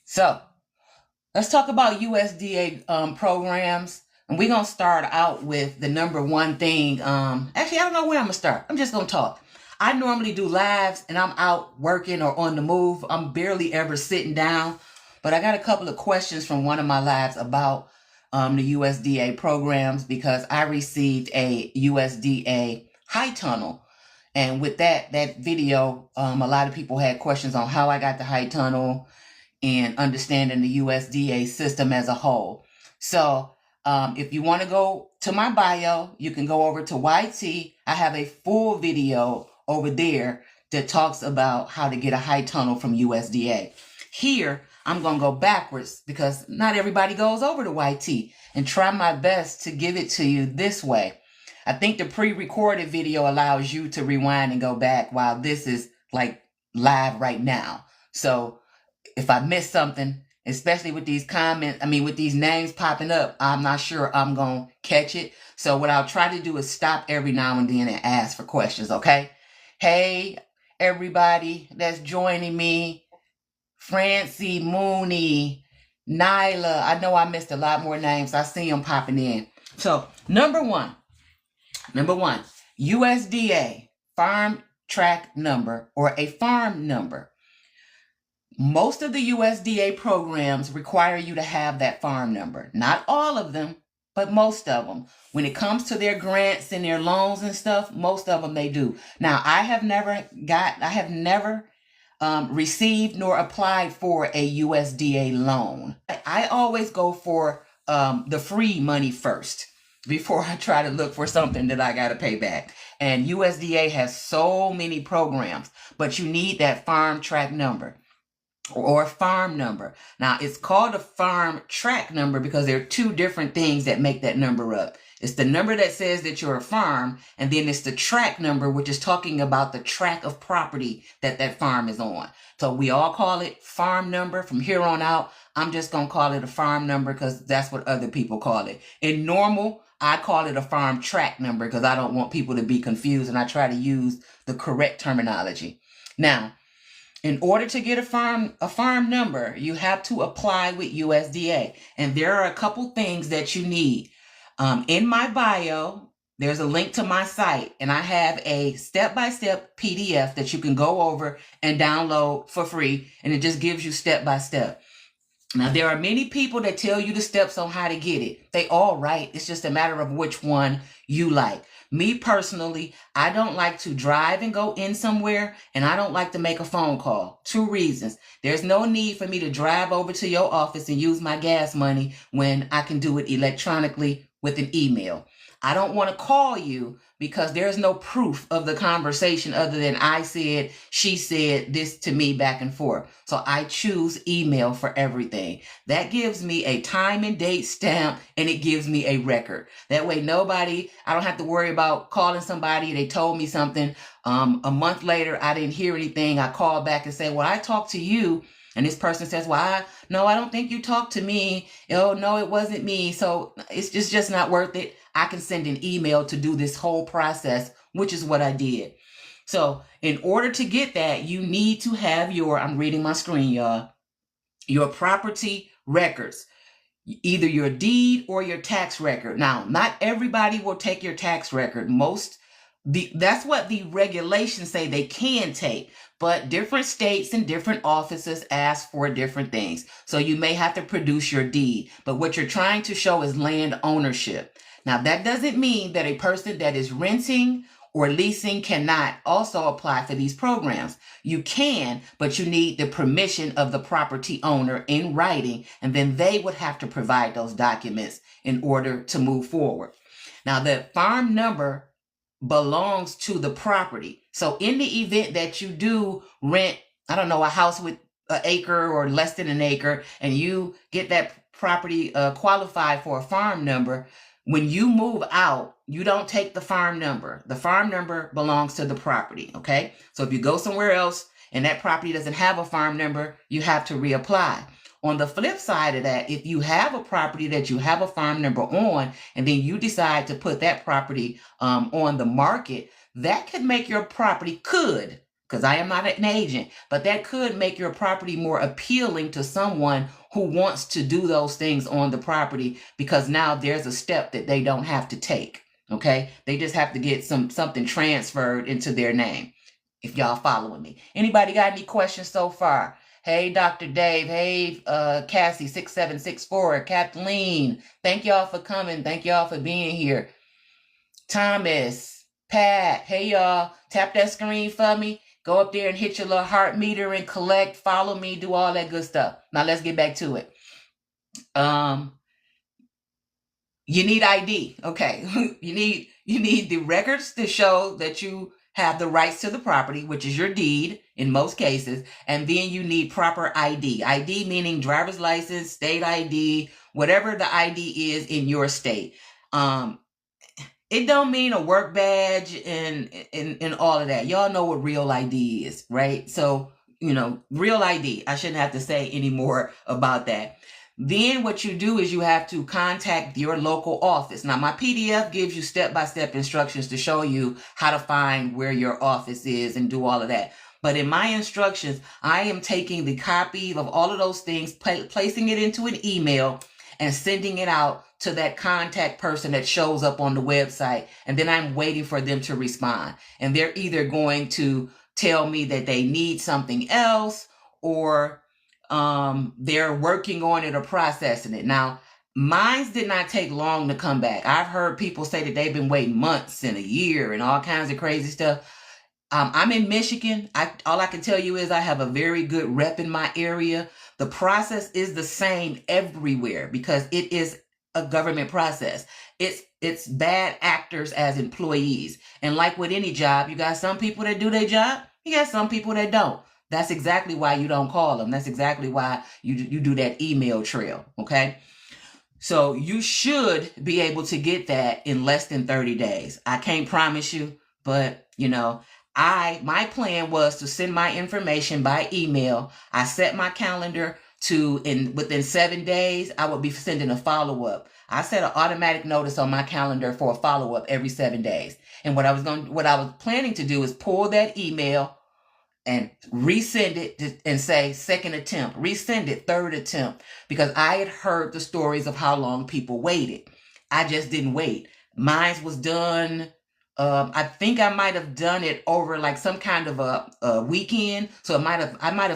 So let's talk about USDA programs. And we're going to start out with the number one thing. Actually, I don't know where I'm going to start. I'm just going to talk. I normally do lives and I'm out working or on the move. I'm barely ever sitting down. But I got a couple of questions from one of my lives about the USDA programs because I received a USDA high tunnel. And with that video, a lot of people had questions on how I got the high tunnel and understanding the USDA system as a whole. So if you want to go to my bio, you can go over to YT. I have a full video over there that talks about how to get a high tunnel from USDA. Here, I'm going to go backwards because not everybody goes over to YT, and try my best to give it to you this way. I think the pre-recorded video allows you to rewind and go back while this is like live right now. So if I miss something, especially with these comments, with these names popping up, I'm not sure I'm going to catch it. So what I'll try to do is stop every now and then and ask for questions, okay? Hey, everybody that's joining me. Francie, Mooney, Nyla. I know I missed a lot more names. I see them popping in. So number one, USDA Farm Track Number or a farm number. Most of the USDA programs require you to have that farm number. Not all of them, but most of them. When it comes to their grants and their loans and stuff, most of them they do. Now, I have never received nor applied for a USDA loan. I always go for the free money first before I try to look for something that I got to pay back. And USDA has so many programs, but you need that farm track number or farm number. Now, it's called a farm track number because there are two different things that make that number up. It's the number that says that you're a farm, and then it's the track number, which is talking about the tract of property that that farm is on. So we all call it farm number. From here on out, I'm just going to call it a farm number because that's what other people call it. In normal, I call it a farm track number because I don't want people to be confused, and I try to use the correct terminology. Now, in order to get a farm number, you have to apply with USDA. And there are a couple things that you need. In my bio, there's a link to my site, and I have a step-by-step PDF that you can go over and download for free, and it just gives you step-by-step. Now, there are many people that tell you the steps on how to get it. They all right. It's just a matter of which one you like. Me personally, I don't like to drive and go in somewhere, and I don't like to make a phone call. Two reasons. There's no need for me to drive over to your office and use my gas money when I can do it electronically with an email. I don't want to call you because there's no proof of the conversation other than I said, she said this to me back and forth. So I choose email for everything. That gives me a time and date stamp, and it gives me a record. That way I don't have to worry about calling somebody. They told me something. A month later, I didn't hear anything. I call back and say, well, I talked to you. And this person says, well, I don't think you talked to me. Oh, no, it wasn't me. So it's just not worth it. I can send an email to do this whole process, which is what I did. So in order to get that, you need to have I'm reading my screen, y'all, your property records, either your deed or your tax record. Now, not everybody will take your tax record. That's what the regulations say they can take, but different states and different offices ask for different things. So you may have to produce your deed, but what you're trying to show is land ownership. Now, that doesn't mean that a person that is renting or leasing cannot also apply for these programs. You can, but you need the permission of the property owner in writing, and then they would have to provide those documents in order to move forward. Now, the farm number belongs to the property. So in the event that you do rent, a house with an acre or less than an acre, and you get that property qualified for a farm number, when you move out, you don't take the farm number. The farm number belongs to the property, okay? So if you go somewhere else and that property doesn't have a farm number, you have to reapply. On the flip side of that, if you have a property that you have a farm number on, and then you decide to put that property on the market, that could make your property, because I am not an agent, but that could make your property more appealing to someone who wants to do those things on the property, because now there's a step that they don't have to take. Okay, they just have to get something transferred into their name. If y'all following me, anybody got any questions so far? Hey, Dr. Dave. Hey, Cassie 6764, Kathleen. Thank y'all for coming. Thank y'all for being here. Thomas, Pat. Hey, y'all. Tap that screen for me. Go up there and hit your little heart meter and collect. Follow me. Do all that good stuff. Now let's get back to it. You need ID. Okay. you need the records to show that you have the rights to the property, which is your deed in most cases. And then you need proper ID. ID meaning driver's license, state ID, whatever the ID is in your state. It don't mean a work badge and all of that. Y'all know what real ID is, right? So, real ID. I shouldn't have to say any more about that. Then what you do is you have to contact your local office. Now, my PDF gives you step-by-step instructions to show you how to find where your office is and do all of that. But in my instructions, I am taking the copy of all of those things, placing it into an email and sending it out to that contact person that shows up on the website. And then I'm waiting for them to respond. And they're either going to tell me that they need something else, or they're working on it or processing it. Now, mine did not take long to come back. I've heard people say that they've been waiting months and a year and all kinds of crazy stuff. I'm in Michigan. All I can tell you is I have a very good rep in my area. The process is the same everywhere because it is a government process. It's bad actors as employees. And like with any job, you got some people that do their job. You got some people that don't. That's exactly why you don't call them. That's exactly why you do that email trail. Okay. So you should be able to get that in less than 30 days. I can't promise you, but my plan was to send my information by email. I set my calendar to within 7 days, I would be sending a follow-up. I set an automatic notice on my calendar for a follow-up every 7 days. And what I was planning to do is pull that email and resend it and say second attempt, resend it third attempt, because I had heard the stories of how long people waited. I just didn't wait. Mine was done. I think I might have done it over like some kind of a weekend. So I might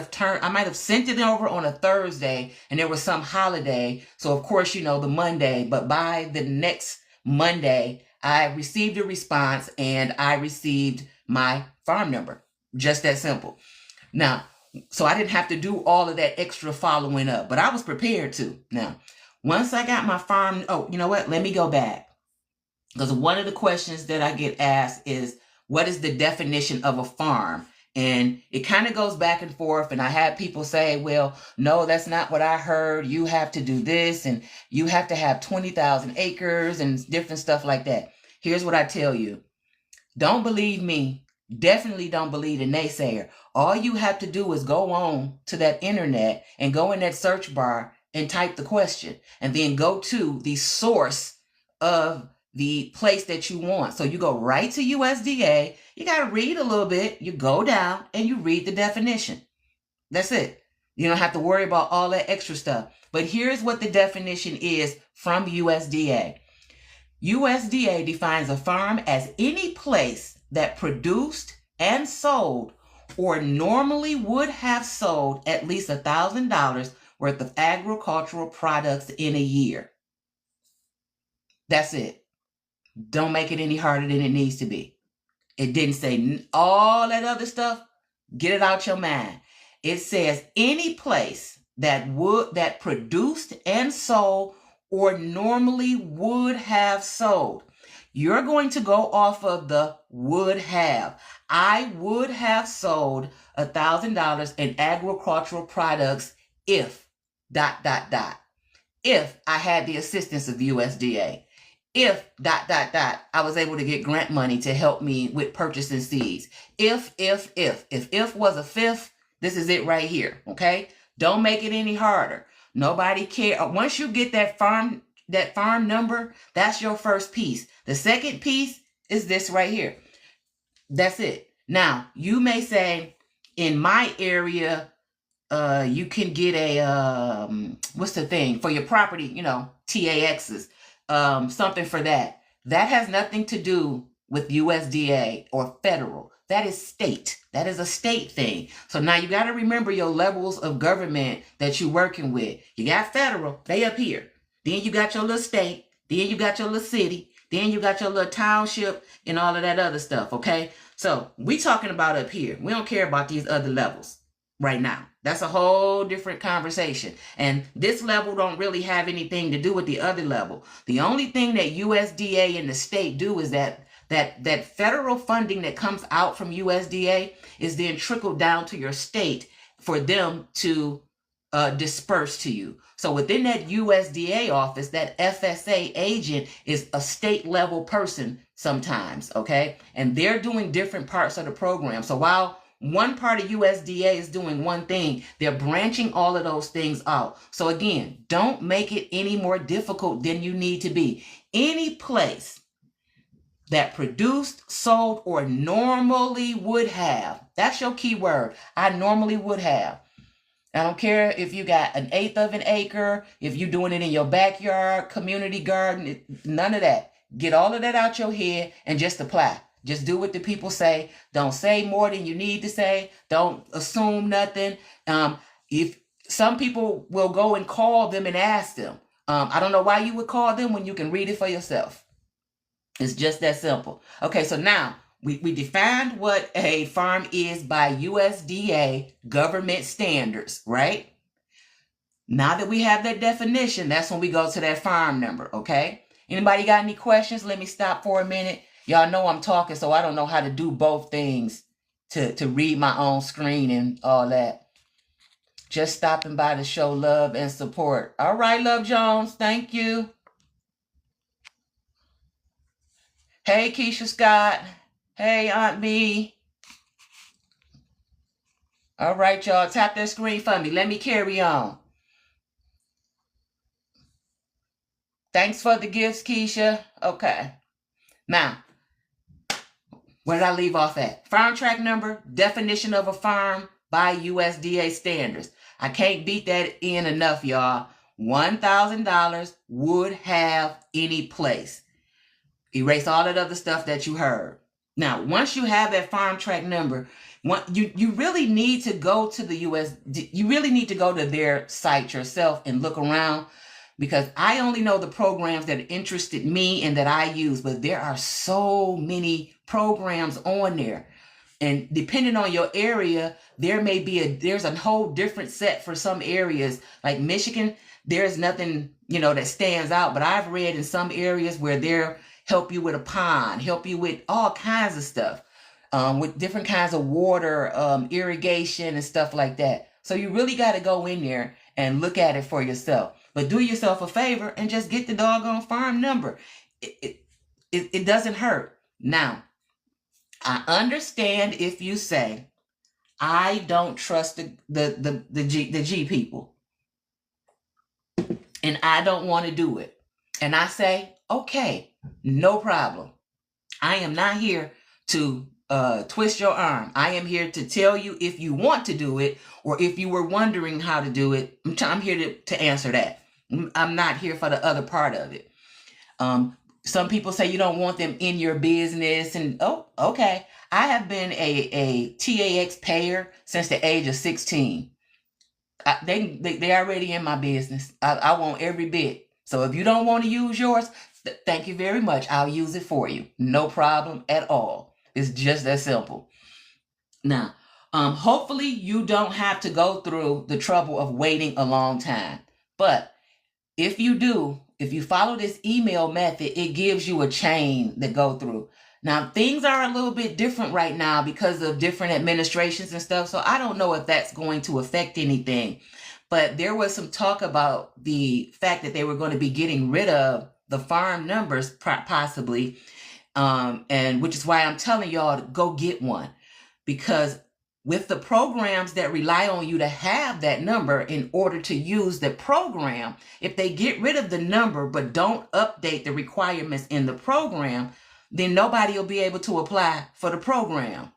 have sent it over on a Thursday and there was some holiday. So of course, the Monday, but by the next Monday, I received a response and I received my farm number. Just that simple. Now, so I didn't have to do all of that extra following up, but I was prepared to. Now, once I got my farm, you know what? Let me go back. Because one of the questions that I get asked is, what is the definition of a farm? And it kind of goes back and forth. And I had people say, well, no, that's not what I heard. You have to do this and you have to have 20,000 acres and different stuff like that. Here's what I tell you. Don't believe me. Definitely don't believe the naysayer. All you have to do is go on to that internet and go in that search bar and type the question and then go to the source of the place that you want. So you go right to USDA. You got to read a little bit. You go down and you read the definition. That's it. You don't have to worry about all that extra stuff. But here's what the definition is from USDA. USDA defines a farm as any place that produced and sold or normally would have sold at least $1,000 worth of agricultural products in a year. That's it. Don't make it any harder than it needs to be. It didn't say all that other stuff. Get it out your mind. It says any place that produced and sold or normally would have sold. You're going to go off of the would have. I would have sold $1,000 in agricultural products if ... If I had the assistance of USDA. If ... I was able to get grant money to help me with purchasing seeds. If was a fifth, this is it right here. Okay. Don't make it any harder. Nobody care. Once you get that farm number, that's your first piece. The second piece is this right here. That's it. Now, you may say, in my area, you can get a, what's the thing for your property, TAXs, something for that. That has nothing to do with USDA or federal. That is state. That is a state thing. So now you got to remember your levels of government that you're working with. You got federal, they up here. Then you got your little state. Then you got your little city. Then you got your little township and all of that other stuff, okay? So we talking about up here. We don't care about these other levels right now. That's a whole different conversation. And this level don't really have anything to do with the other level. The only thing that USDA and the state do is that federal funding that comes out from USDA is then trickled down to your state for them to disperse to you. So within that USDA office, that FSA agent is a state level person sometimes, okay? And they're doing different parts of the program. So while one part of USDA is doing one thing, they're branching all of those things out. So again, don't make it any more difficult than you need to be. Any place that produced, sold, or normally would have, that's your key word. I normally would have. I don't care if you got 1/8 of an acre, if you're doing it in your backyard, community garden, none of that. Get all of that out your head and just apply. Just do what the people say. Don't say more than you need to say. Don't assume nothing. If some people will go and call them and ask them. I don't know why you would call them when you can read it for yourself. It's just that simple. Okay, so now we defined what a farm is by USDA government standards, right? Now that we have that definition, that's when we go to that farm number, okay? Anybody got any questions? Let me stop for a minute. Y'all know I'm talking, so I don't know how to do both things to read my own screen and all that. Just stopping by to show love and support. All right, Love Jones, thank you. Hey, Keisha Scott. Hey, Aunt B. All right, y'all. Tap that screen for me. Let me carry on. Thanks for the gifts, Keisha. Okay. Now, where did I leave off at? Farm track number, definition of a farm by USDA standards. I can't beat that in enough, y'all. $1,000 would have any place. Erase all that other stuff that you heard. Now, once you have that farm track number, you really need to go to the you really need to go to their site yourself and look around, because I only know the programs that interested me and that I use, but there are so many programs on there. And depending on your area, there's a whole different set for some areas. Like Michigan, there's nothing, that stands out, but I've read in some areas where they're help you with a pond, help you with all kinds of stuff, with different kinds of water, irrigation and stuff like that. So you really got to go in there and look at it for yourself. But do yourself a favor and just get the doggone farm number. It doesn't hurt. Now, I understand if you say, I don't trust the G people, and I don't want to do it. And I say, okay, no problem. I am not here to twist your arm. I am here to tell you if you want to do it, or if you were wondering how to do it. I'm here to answer that. I'm not here for the other part of it. Some people say you don't want them in your business, and okay. I have been a TAX payer since the age of 16. They already in my business. I want every bit. So if you don't want to use yours, thank you very much. I'll use it for you. No problem at all. It's just that simple. Now, hopefully you don't have to go through the trouble of waiting a long time. But if you do, if you follow this email method, it gives you a chain to go through. Now, things are a little bit different right now because of different administrations and stuff. So I don't know if that's going to affect anything. But there was some talk about the fact that they were going to be getting rid of the farm numbers possibly. And which is why I'm telling y'all to go get one. Because with the programs that rely on you to have that number in order to use the program, if they get rid of the number but don't update the requirements in the program, then nobody will be able to apply for the program.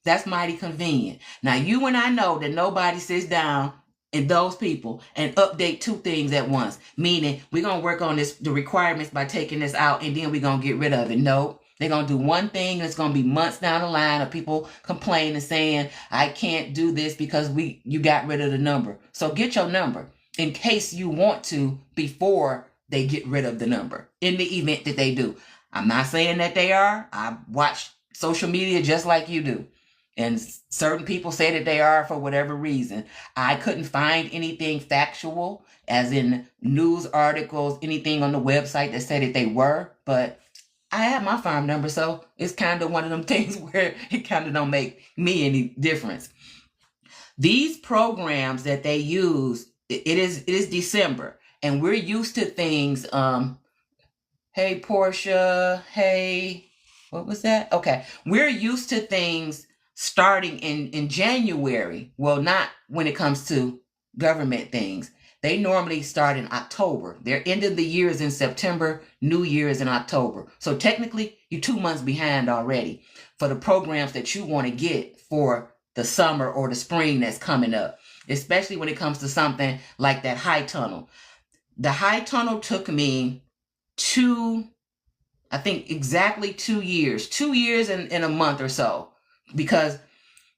That's mighty convenient. Now, you and I know that nobody sits down and those people and update two things at once. Meaning, we're going to work on this, the requirements by taking this out, and then we're going to get rid of it. No, they're going to do one thing, and it's going to be months down the line of people complaining and saying, I can't do this because you got rid of the number. So get your number in case you want to before they get rid of the number in the event that they do. I'm not saying that they are. I watch social media just like you do. And certain people say that they are for whatever reason. I couldn't find anything factual, as in news articles, anything on the website that said that they were. But I have my farm number, so it's kind of one of them things where it kind of don't make me any difference. These programs that they use, it is December, and we're used to things. Hey, Portia. Hey, what was that? Okay, we're used to things starting in January. Well, not when it comes to government things. They normally start in October. Their end of the year is in September, New Year is in October. So technically, you're 2 months behind already for the programs that you want to get for the summer or the spring that's coming up, especially when it comes to something like that high tunnel. The high tunnel took me exactly 2 years, 2 years and a month or so. Because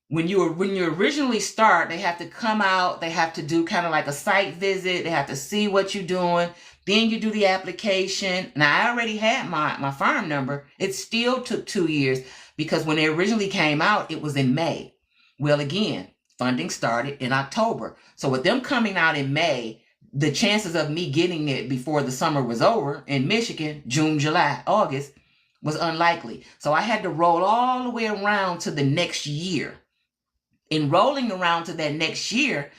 when you originally start, they have to come out, they have to do kind of like a site visit, they have to see what you're doing, then you do the application. Now, I already had my farm number. It still took 2 years because when they originally came out, it was in May. Well, again, funding started in October. So with them coming out in May, the chances of me getting it before the summer was over in Michigan, June, July, August, was unlikely. So I had to roll all the way around to the next year. In rolling around to that next year,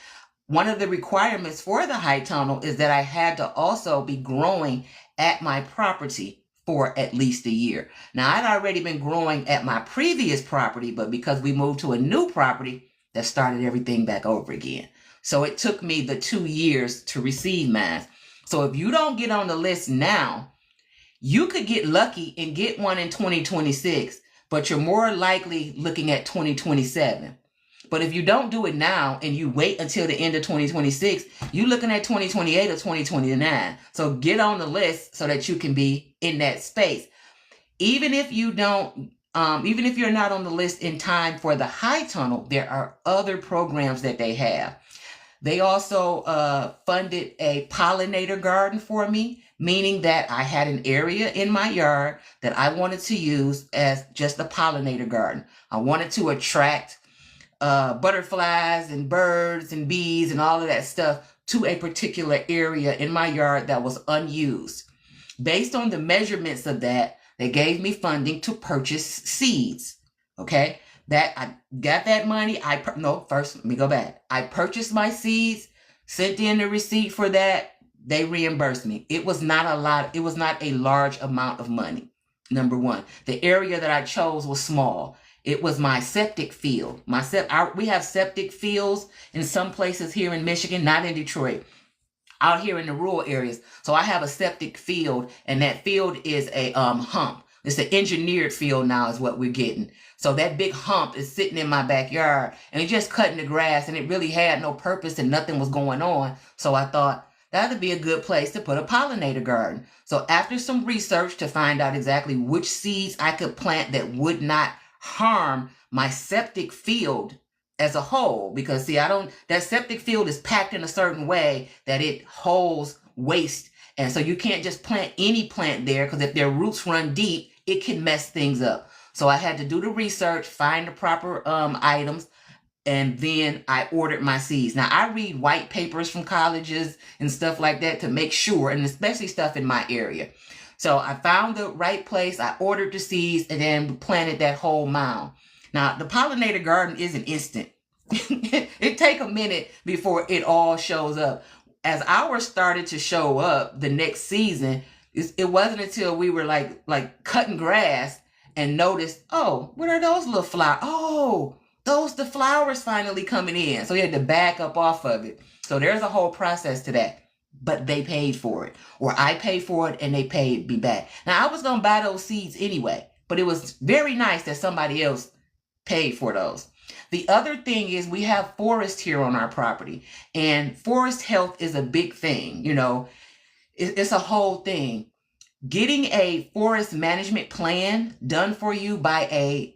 one of the requirements for the high tunnel is that I had to also be growing at my property for at least a year. Now, I'd already been growing at my previous property, but because we moved to a new property, that started everything back over again. So it took me the 2 years to receive mine. So if you don't get on the list now, you could get lucky and get one in 2026, but you're more likely looking at 2027. But if you don't do it now and you wait until the end of 2026, you're looking at 2028 or 2029. So get on the list so that you can be in that space. Even if you're not on the list in time for the high tunnel, there are other programs that they have. They also funded a pollinator garden for me, meaning that I had an area in my yard that I wanted to use as just a pollinator garden. I wanted to attract butterflies and birds and bees and all of that stuff to a particular area in my yard that was unused. Based on the measurements of that, they gave me funding to purchase seeds. Okay. That I got that money. First, let me go back. I purchased my seeds, sent in the receipt for that. They reimbursed me. It was not a lot. It was not a large amount of money. Number one, the area that I chose was small. It was my septic field. We have septic fields in some places here in Michigan, not in Detroit, out here in the rural areas. So I have a septic field, and that field is a hump. It's an engineered field now is what we're getting. So that big hump is sitting in my backyard, and it's just cutting the grass, and it really had no purpose and nothing was going on. So I thought that would be a good place to put a pollinator garden. So after some research to find out exactly which seeds I could plant that would not harm my septic field as a whole, because that septic field is packed in a certain way that it holds waste. And so you can't just plant any plant there, because if their roots run deep, it can mess things up. So I had to do the research, find the proper items, and then I ordered my seeds. Now, I read white papers from colleges and stuff like that to make sure, and especially stuff in my area. So I found the right place, I ordered the seeds, and then planted that whole mound. Now, the pollinator garden isn't instant. It take a minute before it all shows up. As ours started to show up the next season, it wasn't until we were like cutting grass and noticed, oh, what are those little flowers? Oh, the flowers finally coming in. So we had to back up off of it. So there's a whole process to that. But they paid for it, or I paid for it and they paid me back. Now, I was going to buy those seeds anyway, but it was very nice that somebody else paid for those. The other thing is we have forest here on our property, and forest health is a big thing. It's a whole thing. Getting a forest management plan done for you by a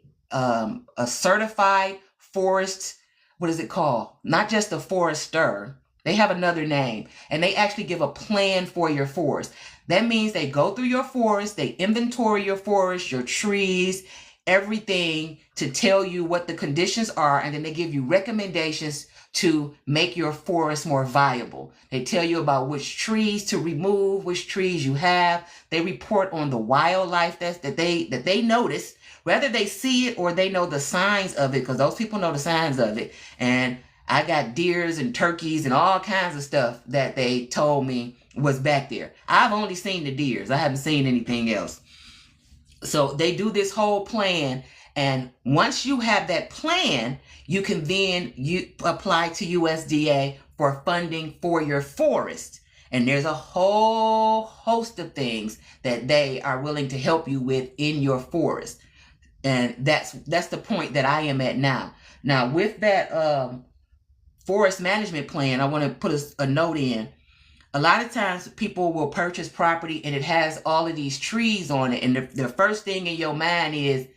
certified forest, what is it called? Not just a forester. They have another name, and they actually give a plan for your forest. That means they go through your forest, they inventory your forest, your trees, everything, to tell you what the conditions are, and then they give you recommendations to make your forest more viable. They tell you about which trees to remove, which trees you have. They report on the wildlife that they notice, whether they see it or they know the signs of it, because those people know the signs of it. And I got deers and turkeys and all kinds of stuff that they told me was back there. I've only seen the deers. I haven't seen anything else. So they do this whole plan, and once you have that plan, you can then apply to USDA for funding for your forest. And there's a whole host of things that they are willing to help you with in your forest. And that's the point that I am at now. Now, with that forest management plan, I want to put a note in. A lot of times people will purchase property and it has all of these trees on it. And the first thing in your mind is,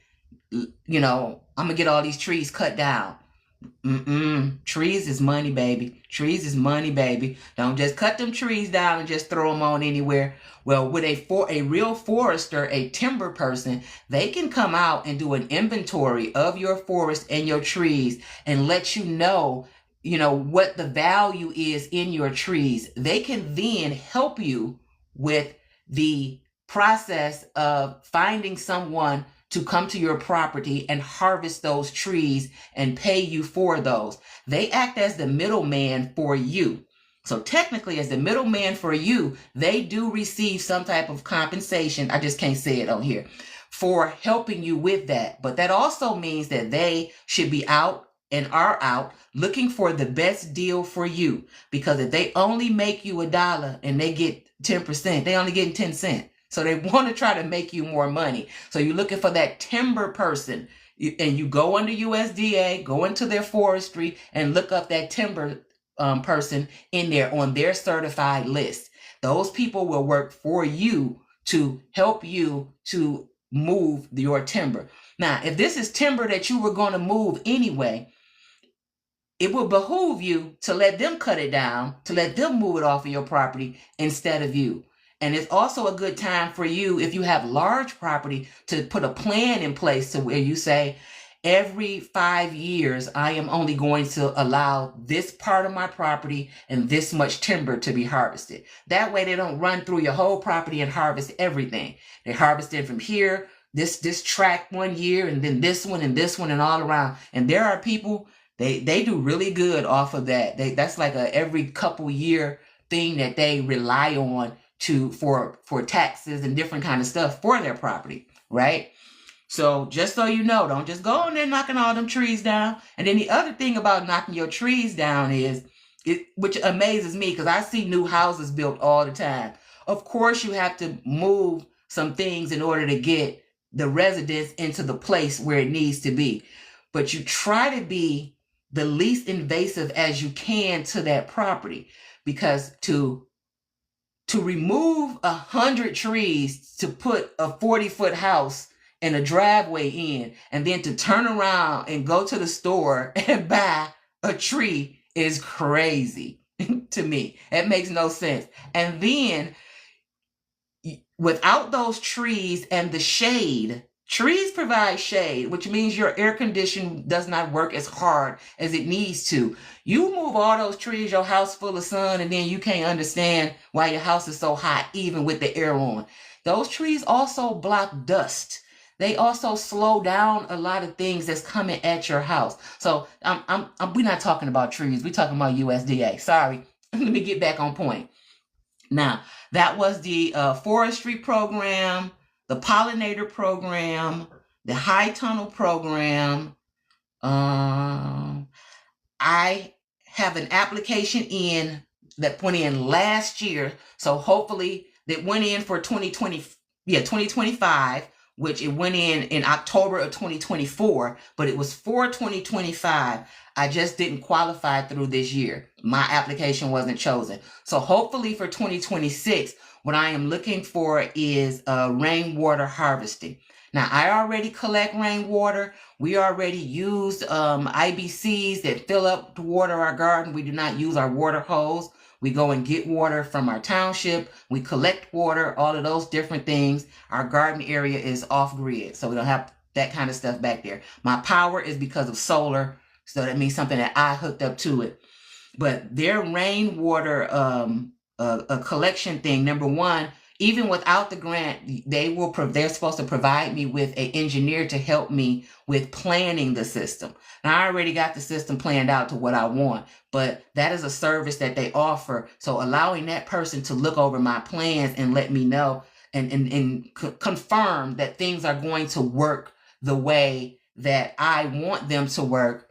I'm going to get all these trees cut down. Trees is money, baby. Trees is money, baby. Don't just cut them trees down and just throw them on anywhere. Well, with a real forester, a timber person, they can come out and do an inventory of your forest and your trees and let you know what the value is in your trees. They can then help you with the process of finding someone to come to your property and harvest those trees and pay you for those. They act as the middleman for you. So technically, as the middleman for you, they do receive some type of compensation. I just can't say it on here, for helping you with that. But that also means that they should be out and are out looking for the best deal for you. Because if they only make you $1 and they get 10%, they only getting 10 cents. So they want to try to make you more money. So you're looking for that timber person, and you go under USDA, go into their forestry and look up that timber person in there on their certified list. Those people will work for you to help you to move your timber. Now, if this is timber that you were going to move anyway, it will behoove you to let them cut it down, to let them move it off of your property instead of you. And it's also a good time for you, if you have large property, to put a plan in place to where you say, every 5 years, I am only going to allow this part of my property and this much timber to be harvested. That way they don't run through your whole property and harvest everything. They harvest it from here, this tract 1 year, and then this one and all around. And there are people, they do really good off of that. That's like a every couple year thing that they rely on for taxes and different kind of stuff for their property, right? So just so you know, don't just go in there knocking all them trees down. And then the other thing about knocking your trees down is, which amazes me, because I see new houses built all the time. Of course, you have to move some things in order to get the residents into the place where it needs to be. But you try to be the least invasive as you can to that property, because to remove 100 trees to put a 40-foot house and a driveway in, and then to turn around and go to the store and buy a tree is crazy to me. It makes no sense. And then without those trees and the shade, trees provide shade, which means your air conditioning does not work as hard as it needs to. You move all those trees, your house full of sun, and then you can't understand why your house is so hot, even with the air on. Those trees also block dust. They also slow down a lot of things that's coming at your house. So we're not talking about trees. We're talking about USDA. Sorry. Let me get back on point. Now, that was the forestry program, the pollinator program, the high tunnel program. I have an application in that went in last year. So hopefully that went in for 2025. which it went in October of 2024, but it was for 2025. I just didn't qualify through this year. My application wasn't chosen. So hopefully for 2026, what I am looking for is rainwater harvesting. Now, I already collect rainwater. We already used IBCs that fill up to water our garden. We do not use our water hose. We go and get water from our township. We collect water, all of those different things. Our garden area is off grid, so we don't have that kind of stuff back there. My power is because of solar, so that means something that I hooked up to it. But their rainwater a collection thing, number one, even without the grant, they're supposed to provide me with an engineer to help me with planning the system. Now, I already got the system planned out to what I want, but that is a service that they offer. So allowing that person to look over my plans and let me know and confirm that things are going to work the way that I want them to work.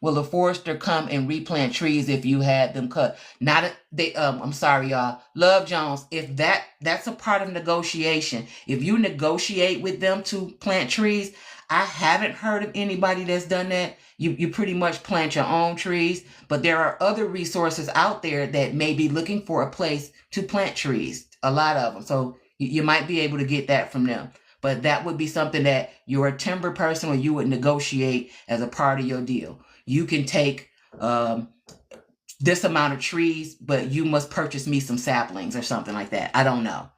Will a forester come and replant trees if you had them cut? I'm sorry, y'all. Love Jones, if that's a part of negotiation. If you negotiate with them to plant trees, I haven't heard of anybody that's done that. You pretty much plant your own trees, but there are other resources out there that may be looking for a place to plant trees. A lot of them. So you might be able to get that from them. But that would be something that you're a timber person or you would negotiate as a part of your deal. You can take this amount of trees, but you must purchase me some saplings or something like that. I don't know.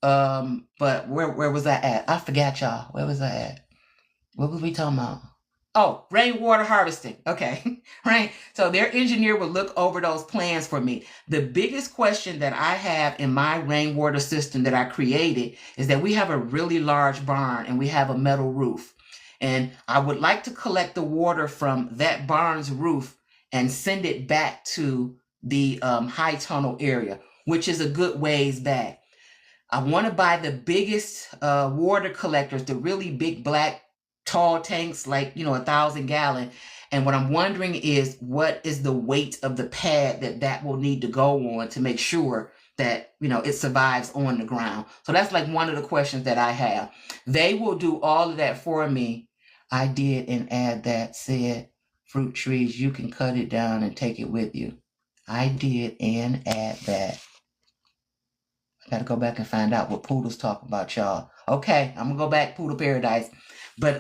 But where was I at? I forgot, y'all. Where was I at? What was we talking about? Oh, rainwater harvesting. Okay, right. So their engineer will look over those plans for me. The biggest question that I have in my rainwater system that I created is that we have a really large barn and we have a metal roof. And I would like to collect the water from that barn's roof and send it back to the high tunnel area, which is a good ways back. I want to buy the biggest water collectors, the really big black tall tanks, like 1,000 gallon. And what I'm wondering is, what is the weight of the pad that will need to go on to make sure that it survives on the ground. So that's like one of the questions that I have. They will do all of that for me. I did and add that, said fruit trees, you can cut it down and take it with you. I did and add that. I gotta go back and find out what Poodle's talking about, y'all. Okay, I'm gonna go back Poodle Paradise. But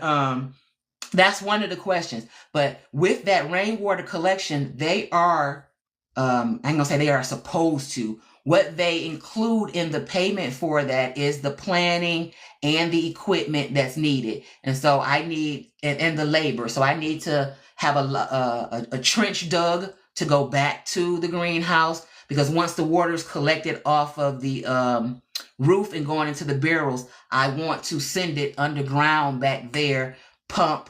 that's one of the questions. But with that rainwater collection, they are I'm gonna say they are supposed to. What they include in the payment for that is the planning and the equipment that's needed. And so I need, and the labor. So I need to have a trench dug to go back to the greenhouse, because once the water is collected off of the roof and going into the barrels, I want to send it underground back there, put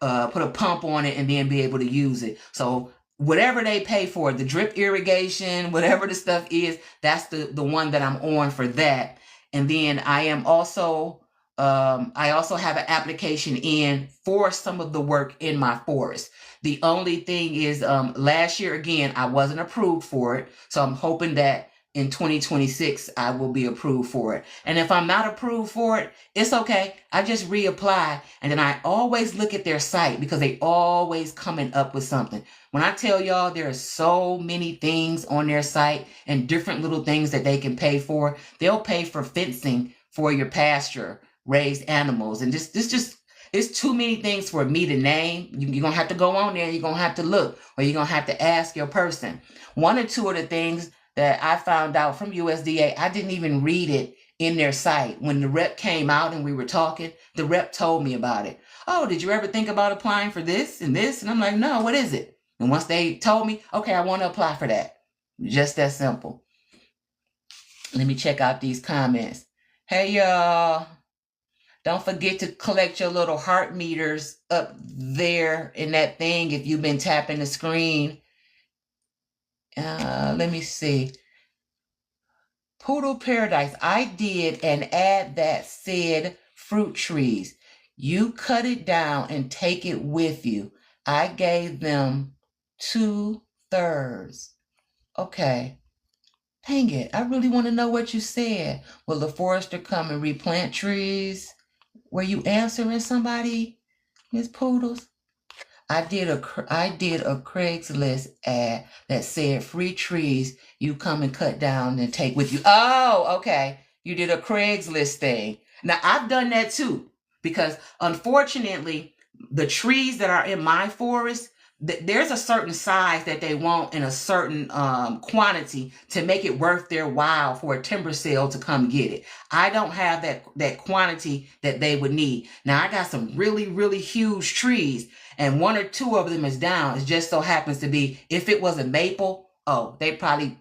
a pump on it, and then be able to use it. So whatever they pay for, the drip irrigation, whatever the stuff is, that's the one that I'm on for that. And then I am also, I also have an application in for some of the work in my forest. The only thing is, last year, again, I wasn't approved for it. So I'm hoping that in 2026, I will be approved for it. And if I'm not approved for it, it's okay. I just reapply. And then I always look at their site, because they always coming up with something. When I tell y'all there are so many things on their site and different little things that they can pay for, they'll pay for fencing for your pasture, raised animals. And it's too many things for me to name. You're going to have to go on there. You're going to have to look, or you're going to have to ask your person. One or two of the things that I found out from USDA, I didn't even read it in their site. When the rep came out and we were talking, the rep told me about it. Oh, did you ever think about applying for this and this? And I'm like, no, what is it? And once they told me, okay, I want to apply for that. Just that simple. Let me check out these comments. Hey, y'all. Don't forget to collect your little heart meters up there in that thing if you've been tapping the screen. Let me see. Poodle Paradise, I did and add that, said fruit trees. You cut it down and take it with you. I gave them 2/3. Okay. Dang it. I really want to know what you said. Will the forester come and replant trees? Were you answering somebody, Miss Poodles? I did a Craigslist ad that said free trees you come and cut down and take with you. Oh, okay. You did a Craigslist thing. Now I've done that too, because unfortunately the trees that are in my forest, there's a certain size that they want in a certain quantity to make it worth their while for a timber sale to come get it. I don't have that quantity that they would need. Now I got some really, really huge trees, and one or two of them is down. It just so happens to be, if it was a maple, oh, they probably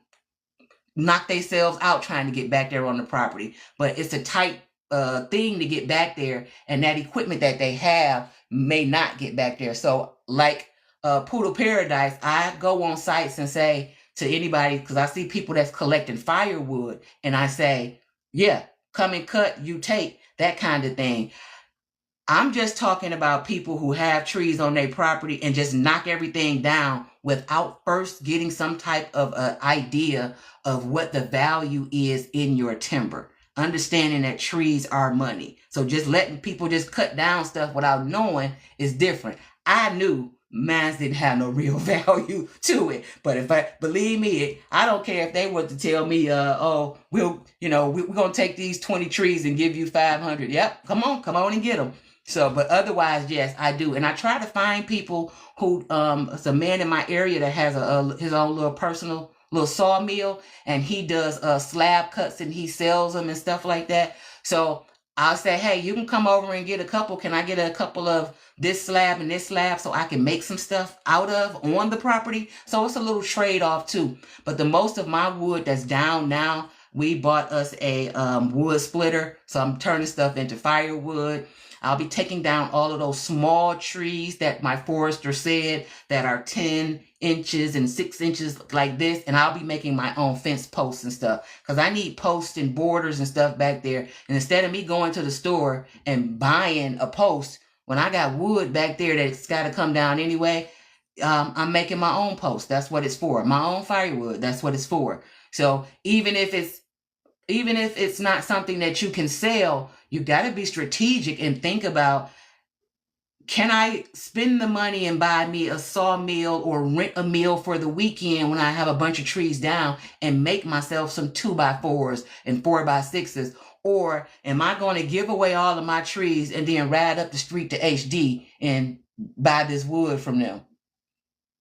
knock themselves out trying to get back there on the property. But it's a tight thing to get back there, and that equipment that they have may not get back there. So like Poodle Paradise, I go on sites and say to anybody, because I see people that's collecting firewood, and I say, yeah, come and cut, you take, that kind of thing. I'm just talking about people who have trees on their property and just knock everything down without first getting some type of idea of what the value is in your timber. Understanding that trees are money. So just letting people just cut down stuff without knowing is different. I knew mine didn't have no real value to it. But if believe me, I don't care if they were to tell me, oh, we're going to take these 20 trees and give you 500. Yep. Come on and get them. So, but otherwise, yes, I do. And I try to find people who, it's a man in my area that has his own little personal little sawmill, and he does slab cuts and he sells them and stuff like that. So I'll say, hey, you can come over and get a couple. Can I get a couple of this slab and this slab so I can make some stuff out of on the property? So it's a little trade-off too. But the most of my wood that's down now, we bought us a wood splitter. So I'm turning stuff into firewood. I'll be taking down all of those small trees that my forester said that are 10 inches and 6 inches like this. And I'll be making my own fence posts and stuff, because I need posts and borders and stuff back there. And instead of me going to the store and buying a post, when I got wood back there that's got to come down anyway, I'm making my own post. That's what it's for. My own firewood. That's what it's for. So even if it's not something that you can sell, you got to be strategic and think about, can I spend the money and buy me a sawmill or rent a mill for the weekend when I have a bunch of trees down and make myself some 2x4s and 4x6s? Or am I going to give away all of my trees and then ride up the street to HD and buy this wood from them?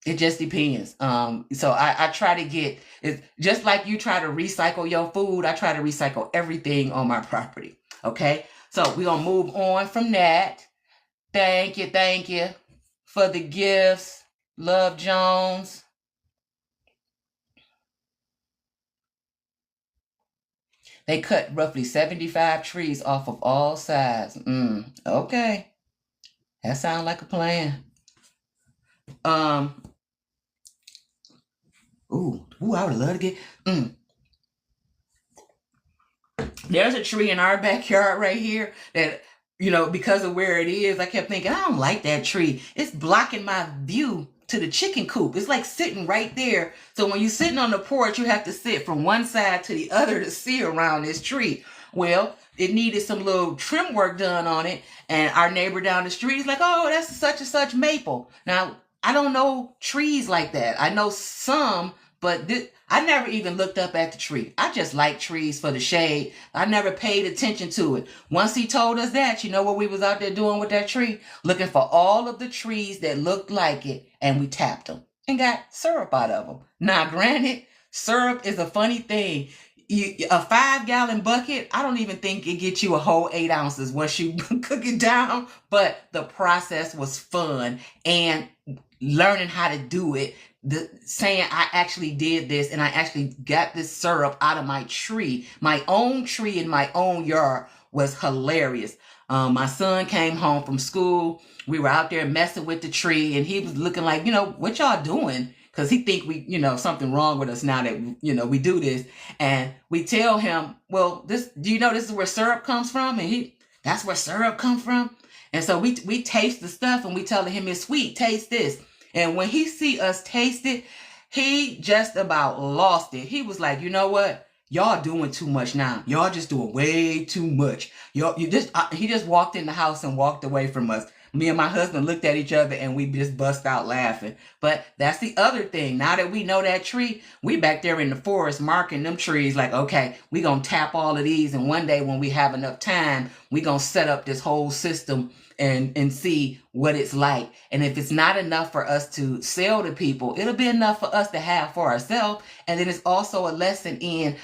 It just depends. So I try to get, it's just like you try to recycle your food. I try to recycle everything on my property. Okay. So we're going to move on from that. Thank you for the gifts. Love Jones. They cut roughly 75 trees off of all sides. Okay. That sounds like a plan. Ooh, I would love to get. There's a tree in our backyard right here that, because of where it is, I kept thinking, I don't like that tree. It's blocking my view to the chicken coop. It's like sitting right there. So when you're sitting on the porch, you have to sit from one side to the other to see around this tree. Well, it needed some little trim work done on it. And our neighbor down the street is like, oh, that's such and such maple. Now, I don't know trees like that. I know some, but I never even looked up at the tree. I just like trees for the shade. I never paid attention to it. Once he told us that, you know what we was out there doing with that tree? Looking for all of the trees that looked like it, and we tapped them and got syrup out of them. Now, granted, syrup is a funny thing. A 5-gallon bucket, I don't even think it gets you a whole 8 ounces once you cook it down, but the process was fun, and learning how to do it, saying I actually did this and I actually got this syrup out of my tree, my own tree in my own yard, was hilarious. My son came home from school. We were out there messing with the tree, and he was looking like, what y'all doing? Because he think we, something wrong with us now that, we do this. And we tell him, well, do you know this is where syrup comes from? And that's where syrup comes from. And so we taste the stuff, and we tell him it's sweet, taste this. And when he see us taste it, he just about lost it. He was like, you know what? y'all doing too much now. Y'all just doing way too much. He just walked in the house and walked away from us. Me and my husband looked at each other and we just bust out laughing. But that's the other thing. Now that we know that tree, we back there in the forest marking them trees like, okay, we gonna tap all of these. And one day when we have enough time, we gonna set up this whole system and see what it's like. And if it's not enough for us to sell to people, it'll be enough for us to have for ourselves. And then it's also a lesson in,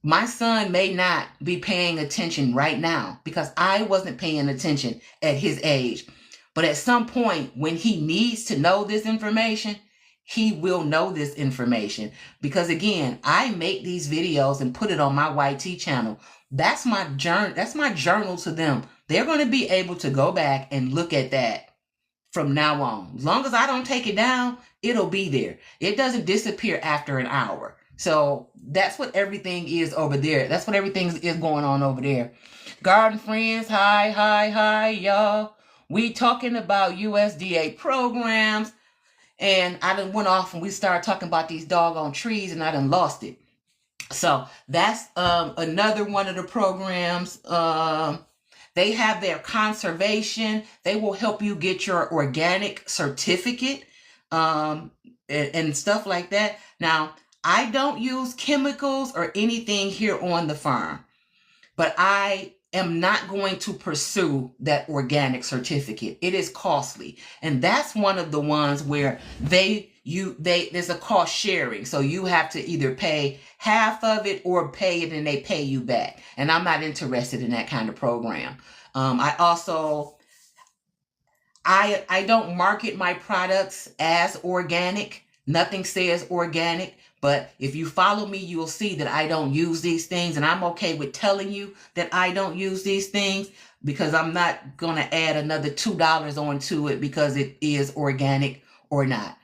my son may not be paying attention right now because I wasn't paying attention at his age. But at some point when he needs to know this information, he will know this information. Because again, I make these videos and put it on my YT channel. That's my journal to them. They're going to be able to go back and look at that from now on. As long as I don't take it down, it'll be there. It doesn't disappear after an hour. So that's what everything is over there. That's what everything is going on over there. Garden friends, hi, y'all. We talking about USDA programs. And I done went off and we started talking about these doggone trees and I done lost it. So that's another one of the programs. They have their conservation. They will help you get your organic certificate and stuff like that. Now, I don't use chemicals or anything here on the farm, but I am not going to pursue that organic certificate. It is costly. And that's one of the ones where there's a cost sharing. So you have to either pay half of it or pay it and they pay you back. And I'm not interested in that kind of program. I don't market my products as organic. Nothing says organic. But if you follow me, you'll see that I don't use these things. And I'm okay with telling you that I don't use these things because I'm not going to add another $2 onto it because it is organic or not.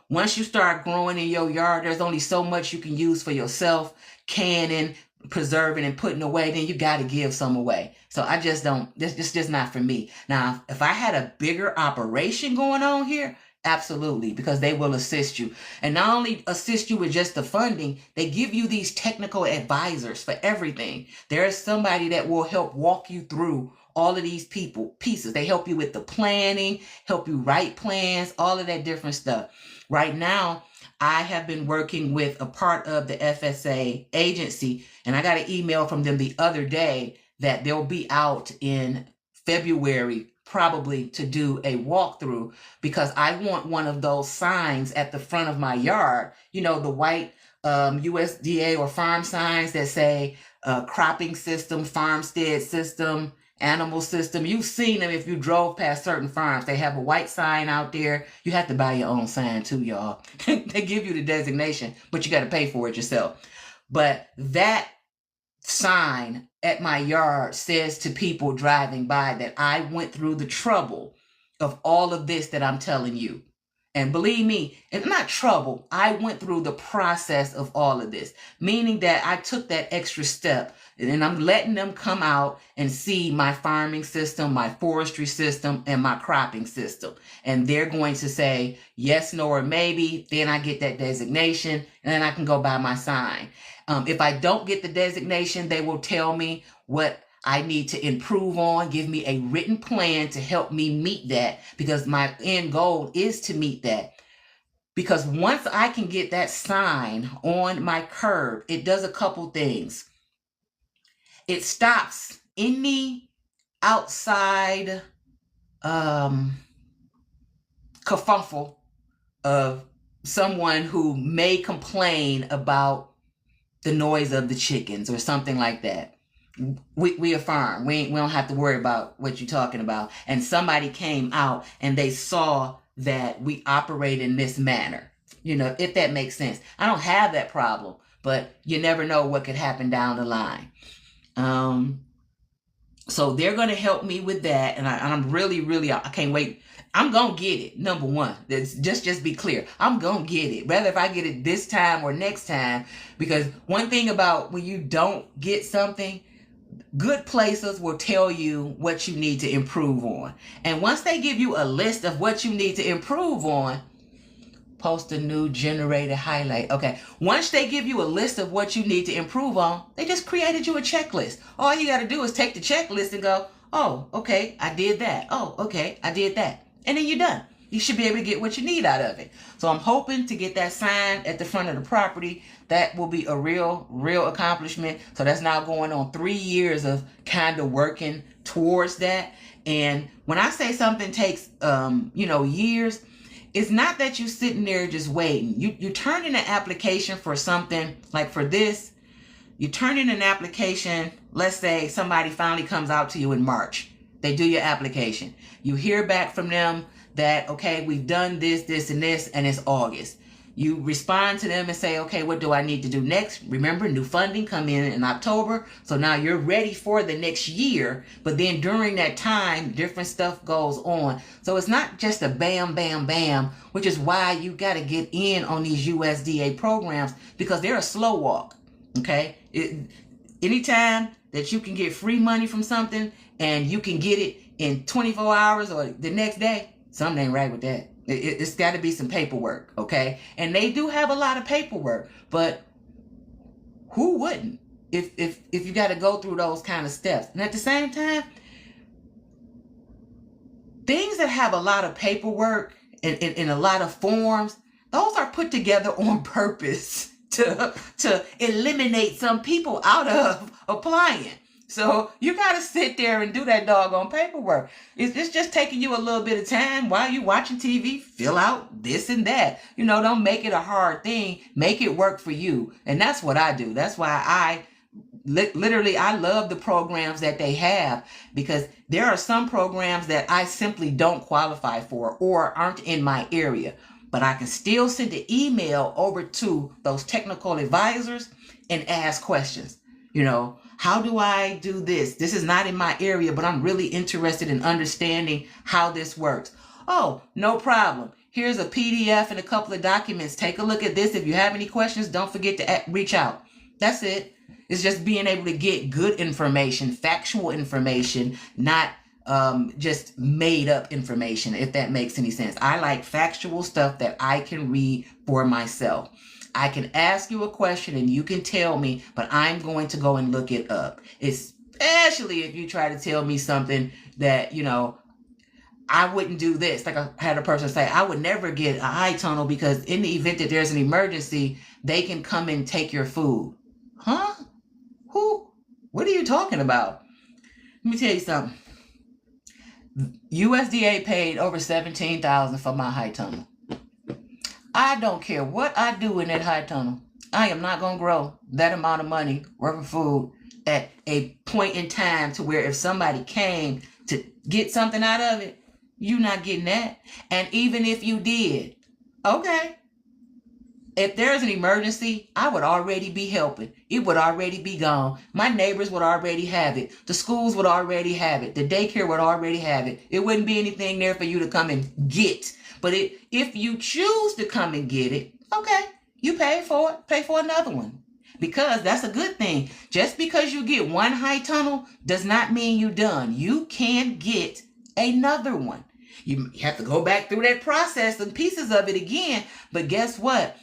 Once you start growing in your yard, there's only so much you can use for yourself, canning, preserving, and putting away. Then you got to give some away. So I just don't, this just not for me. Now, if I had a bigger operation going on here, absolutely, because they will assist you. And not only assist you with just the funding, they give you these technical advisors for everything. There is somebody that will help walk you through all of these pieces. They help you with the planning, help you write plans, all of that different stuff. Right now, I have been working with a part of the FSA agency, and I got an email from them the other day that they'll be out in February probably to do a walkthrough because I want one of those signs at the front of my yard, you know, the white USDA or farm signs that say cropping system, farmstead system, animal system. You've seen them if you drove past certain farms. They have a white sign out there. You have to buy your own sign too, y'all. They give you the designation, but you got to pay for it yourself. But that sign at my yard says to people driving by that I went through the trouble of all of this that I'm telling you. And believe me, it's not trouble. I went through the process of all of this, meaning that I took that extra step and I'm letting them come out and see my farming system, my forestry system, and my cropping system. And they're going to say yes, no, or maybe. Then I get that designation and then I can go buy my sign. If I don't get the designation, they will tell me what I need to improve on, give me a written plan to help me meet that, because my end goal is to meet that. Because once I can get that sign on my curb, it does a couple things. It stops any outside kerfuffle of someone who may complain about the noise of the chickens or something like that. We a farm. We don't have to worry about what you're talking about. And somebody came out and they saw that we operate in this manner. You know, if that makes sense. I don't have that problem, but you never know what could happen down the line. So they're going to help me with that. And I'm really, I can't wait. I'm going to get it. Number one, just be clear. I'm going to get it, whether if I get it this time or next time, because one thing about when you don't get something, good places will tell you what you need to improve on. And once they give you a list of what you need to improve on, Post a new generated highlight. Okay. Once they give you a list of what you need to improve on, they just created you a checklist. All you got to do is take the checklist and go, oh, okay, I did that. Oh, okay, I did that. And then you're done. You should be able to get what you need out of it. So I'm hoping to get that sign at the front of the property. That will be a real accomplishment. So that's now going on 3 years of kind of working towards that. And when I say something takes, years, it's not that you're sitting there just waiting. You turn in an application for something like for this. You turn in an application. Let's say somebody finally comes out to you in March. They do your application. You hear back from them that, okay, we've done this, this, and this, and it's August. You respond to them and say, okay, what do I need to do next? Remember, new funding come in October. So now you're ready for the next year. But then during that time, different stuff goes on. So it's not just a bam, bam, bam, which is why you got to get in on these USDA programs, because they're a slow walk. Okay. Anytime that you can get free money from something and you can get it in 24 hours or the next day, something ain't right with that. It's got to be some paperwork, okay? And they do have a lot of paperwork, but who wouldn't if you got to go through those kind of steps? And at the same time, things that have a lot of paperwork and a lot of forms, those are put together on purpose to eliminate some people out of applying. So you got to sit there and do that doggone paperwork. It's just taking you a little bit of time while you're watching TV. Fill out this and that. Don't make it a hard thing. Make it work for you. And that's what I do. That's why I love the programs that they have, because there are some programs that I simply don't qualify for or aren't in my area. But I can still send an email over to those technical advisors and ask questions. How do I do this? This is not in my area, but I'm really interested in understanding how this works. Oh, no problem. Here's a PDF and a couple of documents. Take a look at this. If you have any questions, don't forget to reach out. That's it. It's just being able to get good information, factual information, not just made up information, if that makes any sense. I like factual stuff that I can read for myself. I can ask you a question and you can tell me, but I'm going to go and look it up. Especially if you try to tell me something that, I wouldn't do this. Like I had a person say, I would never get a high tunnel because in the event that there's an emergency, they can come and take your food. Huh? Who? What are you talking about? Let me tell you something. USDA paid over $17,000 for my high tunnel. I don't care what I do in that high tunnel. I am not going to grow that amount of money worth of food at a point in time to where if somebody came to get something out of it, you're not getting that. And even if you did, okay, if there's an emergency, I would already be helping. It would already be gone. My neighbors would already have it. The schools would already have it. The daycare would already have it. It wouldn't be anything there for you to come and get. But if you choose to come and get it, okay, you pay for it. Pay for another one. Because that's a good thing. Just because you get one high tunnel does not mean you're done. You can get another one. You have to go back through that process and pieces of it again. But guess what?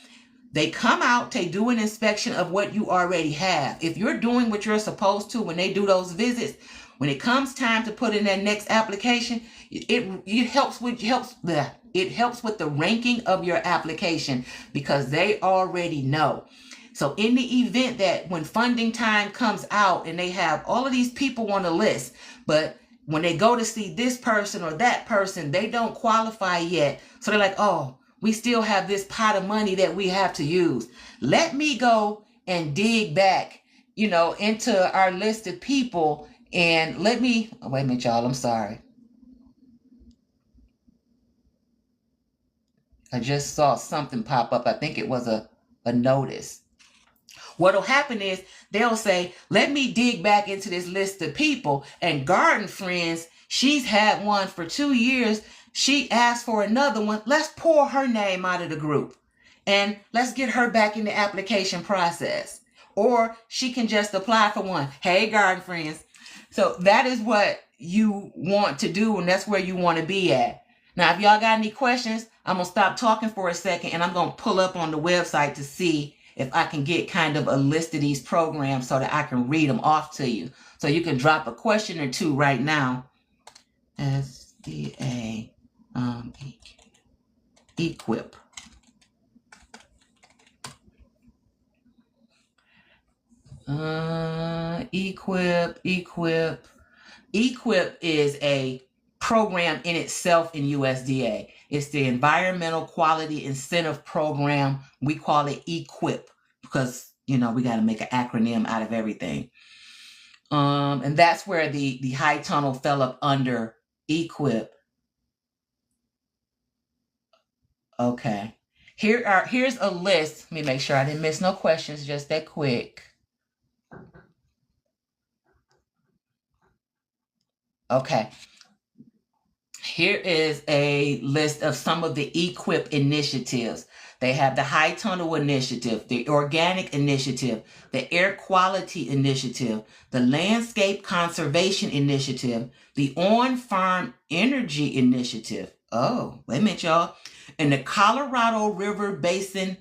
They come out, they do an inspection of what you already have. If you're doing what you're supposed to when they do those visits, when it comes time to put in that next application, it helps with the ranking of your application because they already know. So in the event that when funding time comes out and they have all of these people on the list, but when they go to see this person or that person, they don't qualify yet. So they're like, oh, we still have this pot of money that we have to use. Let me go and dig back, into our list of people and wait a minute, y'all, I'm sorry. I just saw something pop up. I think it was a notice. What'll happen is they'll say, let me dig back into this list of people, and Garden Friends, she's had one for 2 years. She asked for another one. Let's pull her name out of the group and let's get her back in the application process. Or she can just apply for one. Hey, Garden Friends. So that is what you want to do, and that's where you want to be at. Now, if y'all got any questions, I'm going to stop talking for a second and I'm going to pull up on the website to see if I can get kind of a list of these programs so that I can read them off to you. So you can drop a question or two right now. SDA Equip. Equip. Equip is a program in itself in USDA. It's the Environmental Quality Incentive Program. We call it Equip because, we got to make an acronym out of everything. And that's where the high tunnel fell up under Equip. Okay. Here's a list. Let me make sure I didn't miss no questions just that quick. Okay. Here is a list of some of the EQUIP initiatives. They have the High Tunnel Initiative, the Organic Initiative, the Air Quality Initiative, the Landscape Conservation Initiative, the On-Farm Energy Initiative. Oh, wait a minute, y'all. And the Colorado River Basin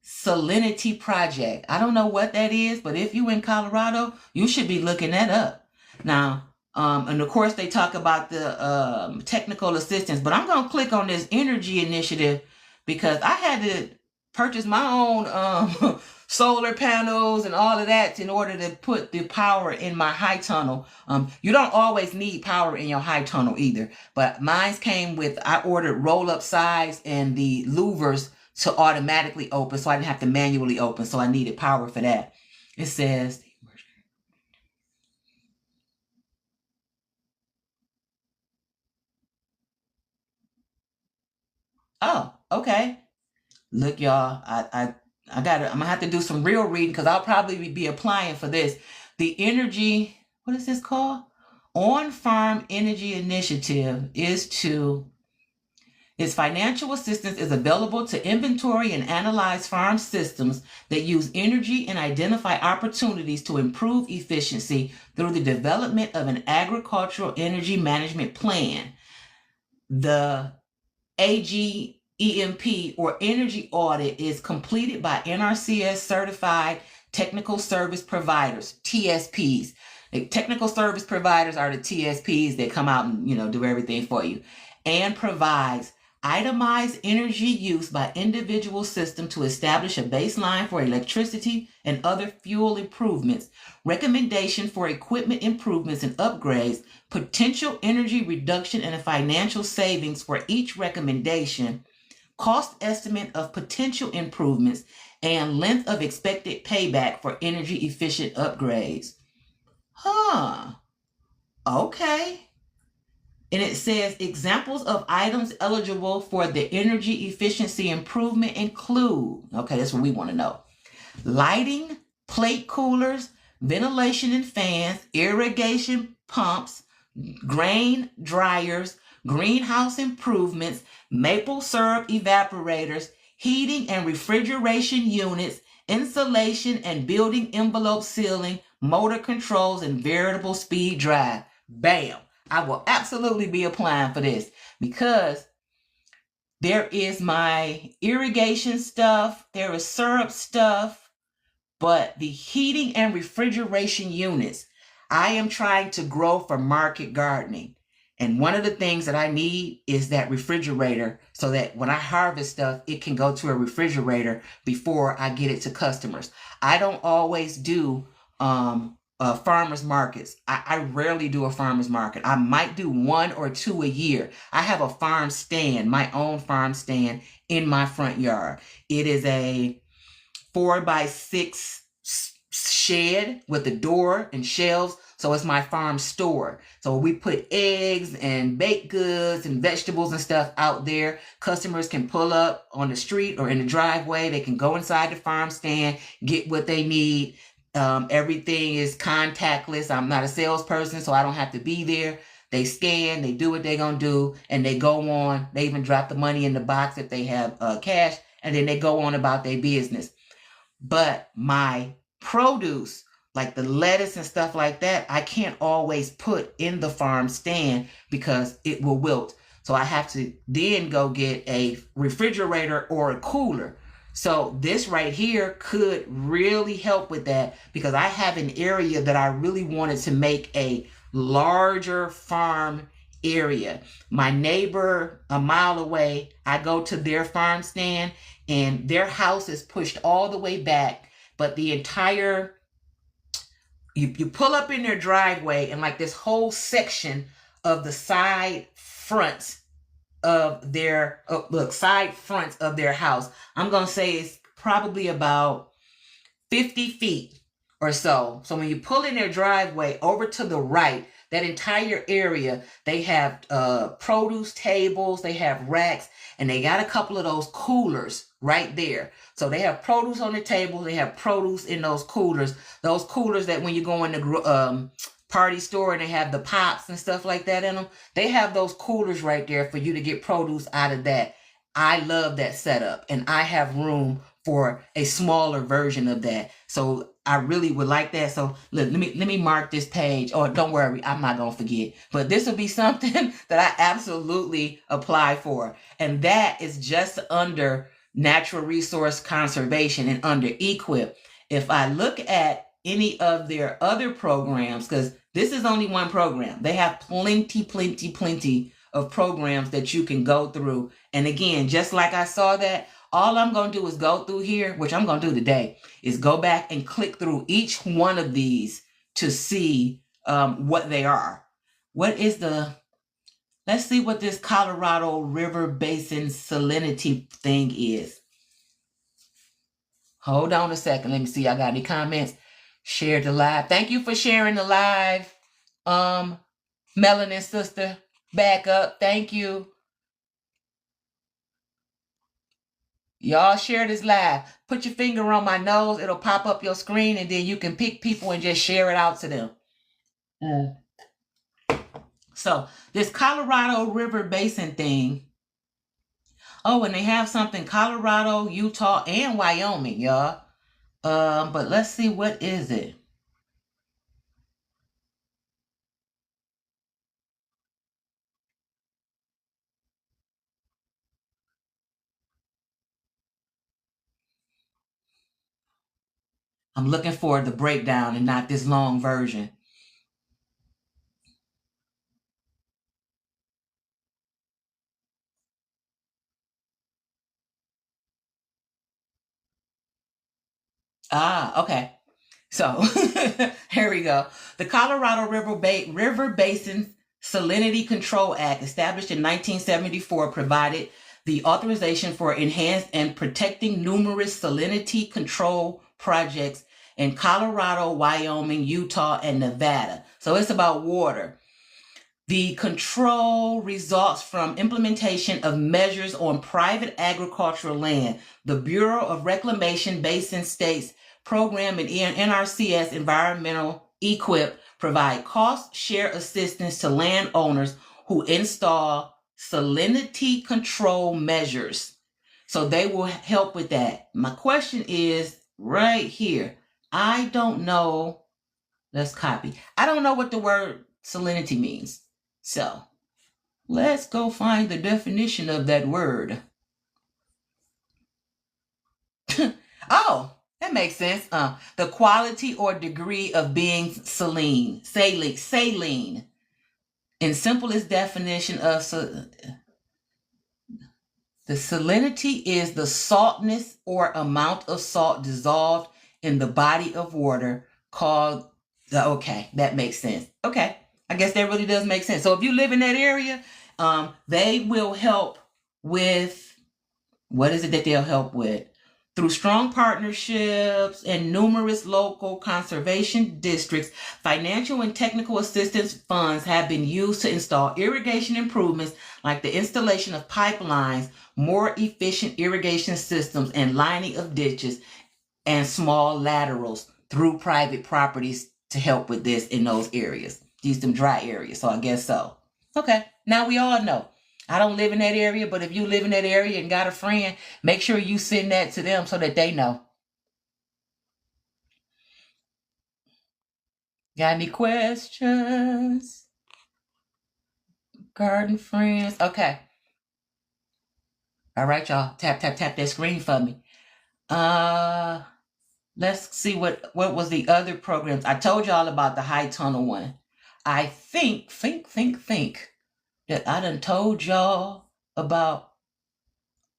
Salinity Project. I don't know what that is, but if you're in Colorado, you should be looking that up. Now, and of course, they talk about the technical assistance, but I'm going to click on this energy initiative because I had to purchase my own solar panels and all of that in order to put the power in my high tunnel. You don't always need power in your high tunnel either, but mine came with, I ordered roll-up size and the louvers to automatically open, so I didn't have to manually open, so I needed power for that. It says, oh, okay. Look, y'all, I'm gonna have to do some real reading because I'll probably be applying for this. The energy, what is this called? On-Farm Energy Initiative its financial assistance is available to inventory and analyze farm systems that use energy and identify opportunities to improve efficiency through the development of an agricultural energy management plan. The AGEMP or energy audit is completed by NRCS certified technical service providers, TSPs. The technical service providers are the TSPs that come out and do everything for you, and provides itemized energy use by individual system to establish a baseline for electricity and other fuel improvements, recommendation for equipment improvements and upgrades, potential energy reduction and financial savings for each recommendation, cost estimate of potential improvements, and length of expected payback for energy efficient upgrades. Okay. And it says examples of items eligible for the energy efficiency improvement include, okay, that's what we want to know. Lighting, plate coolers, ventilation and fans, irrigation pumps, grain dryers, greenhouse improvements, maple syrup evaporators, heating and refrigeration units, insulation and building envelope sealing, motor controls, and variable speed drive. Bam. I will absolutely be applying for this because there is my irrigation stuff, there is syrup stuff, but the heating and refrigeration units, I am trying to grow for market gardening. And one of the things that I need is that refrigerator so that when I harvest stuff, it can go to a refrigerator before I get it to customers. I don't always do farmers markets. I rarely do a farmers market. I might do 1 or 2 a year. I have a farm stand, my own farm stand in my front yard. It is a 4x6 shed with a door and shelves. So it's my farm store. So we put eggs and baked goods and vegetables and stuff out there. Customers can pull up on the street or in the driveway. They can go inside the farm stand, get what they need. Everything is contactless. I'm not a salesperson, so I don't have to be there. They scan, they do what they're going to do, and they go on. They even drop the money in the box if they have cash, and then they go on about their business. But my produce, like the lettuce and stuff like that, I can't always put in the farm stand because it will wilt. So I have to then go get a refrigerator or a cooler. So this right here could really help with that, because I have an area that I really wanted to make a larger farm area. My neighbor a mile away, I go to their farm stand and their house is pushed all the way back, but the entire, you pull up in their driveway and like this whole section of the side fronts of their side fronts of their house, I'm gonna say it's probably about 50 feet or so. So when you pull in their driveway over to the right, that entire area, they have produce tables, they have racks, and they got a couple of those coolers right there. So they have produce on the table, they have produce in those coolers that when you go in the party store and they have the pops and stuff like that in them, they have those coolers right there for you to get produce out of that. I love that setup, and I have room for a smaller version of that. So I really would like that. So look, let me mark this page. Oh, don't worry, I'm not gonna forget. But this will be something that I absolutely apply for. And that is just under natural resource conservation and under EQIP. If I look at any of their other programs, because this is only one program, they have plenty of programs that you can go through. And again, just like I saw that, all I'm going to do is go through here, which I'm going to do today, is go back and click through each one of these to see what they are. What is let's see what this Colorado River Basin salinity thing is. Hold on a second. Let me see. I got any comments. Share the live. Thank you for sharing the live. Melanin sister, back up. Thank you. Y'all share this live. Put your finger on my nose. It'll pop up your screen, and then you can pick people and just share it out to them. So this Colorado River Basin thing. Oh, and they have something Colorado, Utah, and Wyoming, y'all. But let's see, what is it? I'm looking for the breakdown and not this long version. Ah, okay. So here we go. The Colorado River Basin Salinity Control Act, established in 1974, provided the authorization for enhanced and protecting numerous salinity control projects in Colorado, Wyoming, Utah, and Nevada. So it's about water. The control results from implementation of measures on private agricultural land. The Bureau of Reclamation Basin States Program and NRCS Environmental EQIP provide cost share assistance to landowners who install salinity control measures. So they will help with that. My question is right here. I don't know. Let's copy. I don't know what the word salinity means. So let's go find the definition of that word. Oh, that makes sense. The quality or degree of being saline. In simplest definition of the salinity is the saltness or amount of salt dissolved in the body of water called okay, that makes sense. Okay, I guess that really does make sense. So if you live in that area, they will help with, what is it that they'll help with? Through strong partnerships and numerous local conservation districts, financial and technical assistance funds have been used to install irrigation improvements like the installation of pipelines, more efficient irrigation systems, and lining of ditches and small laterals through private properties to help with this in those areas. These some dry areas, so I guess so. Okay, now we all know. I don't live in that area, but if you live in that area and got a friend, make sure you send that to them so that they know. Got any questions? Garden friends. Okay. All right, y'all. Tap, tap, tap that screen for me. Let's see what was the other programs. I told y'all about the high tunnel one. I think that I done told y'all about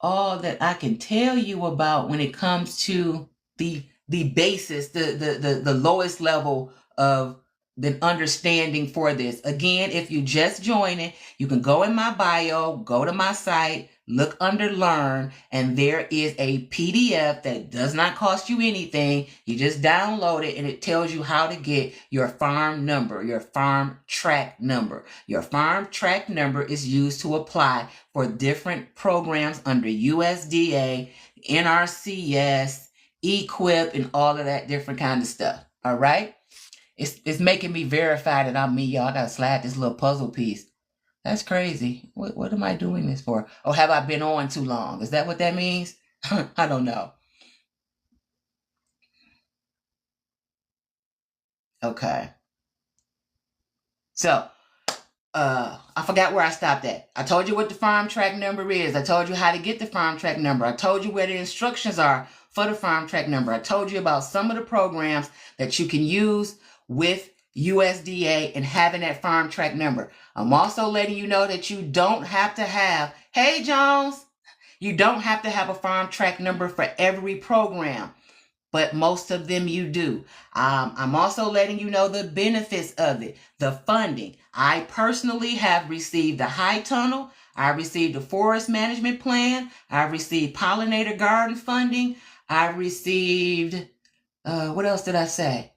all that I can tell you about when it comes to the basis, the lowest level of the understanding for this. Again, if you just joining, you can go in my bio, go to my site, look under learn, and there is a PDF that does not cost you anything. You just download it and it tells you how to get your farm number, your farm track number. Your farm track number is used to apply for different programs under USDA, NRCS, EQIP, and all of that different kind of stuff. All right? It's making me verify that I'm me, y'all. I gotta slide this little puzzle piece. That's crazy. What am I doing this for? Oh, have I been on too long? Is that what that means? I don't know. Okay. So, I forgot where I stopped at. I told you what the farm track number is. I told you how to get the farm track number. I told you where the instructions are for the farm track number. I told you about some of the programs that you can use with USDA and having that farm track number. I'm also letting you know that you don't have to have, hey Jones, you don't have to have a farm track number for every program, but most of them you do. I'm also letting you know the benefits of it, the funding. I personally have received the high tunnel. I received the forest management plan. I received pollinator garden funding. I received, what else did I say?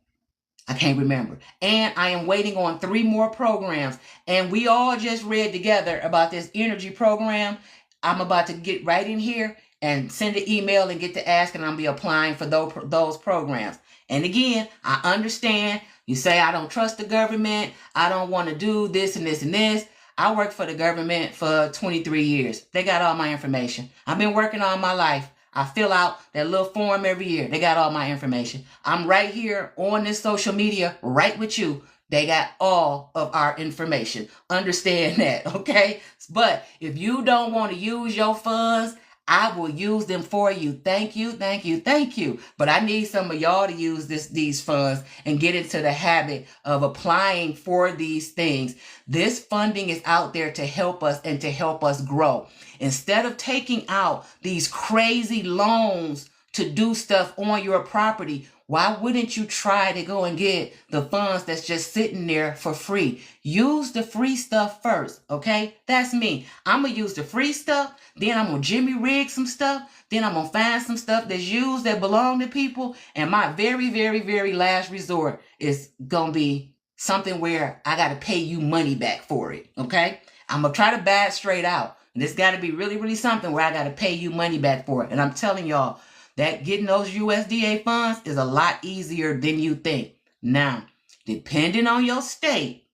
I can't remember. And I am waiting on 3 more programs. And we all just read together about this energy program. I'm about to get right in here and send an email and get to ask, and I'll be applying for those programs. And again, I understand you say I don't trust the government. I don't want to do this and this and this. I worked for the government for 23 years. They got all my information. I've been working all my life. I fill out that little form every year. They got all my information. I'm right here on this social media, right with you. They got all of our information. Understand that, okay? But if you don't want to use your funds, I will use them for you. Thank you, thank you, thank you. But I need some of y'all to use these funds and get into the habit of applying for these things. This funding is out there to help us and to help us grow. Instead of taking out these crazy loans to do stuff on your property, why wouldn't you try to go and get the funds that's just sitting there for free? Use the free stuff first, okay? That's me. I'm going to use the free stuff, then I'm going to jimmy rig some stuff, then I'm going to find some stuff that's used that belong to people, and my very, very, very last resort is going to be something where I got to pay you money back for it, okay? I'm going to try to buy it straight out, and it's got to be really, really something where I got to pay you money back for it, and I'm telling y'all, that getting those USDA funds is a lot easier than you think. Now, depending on your state,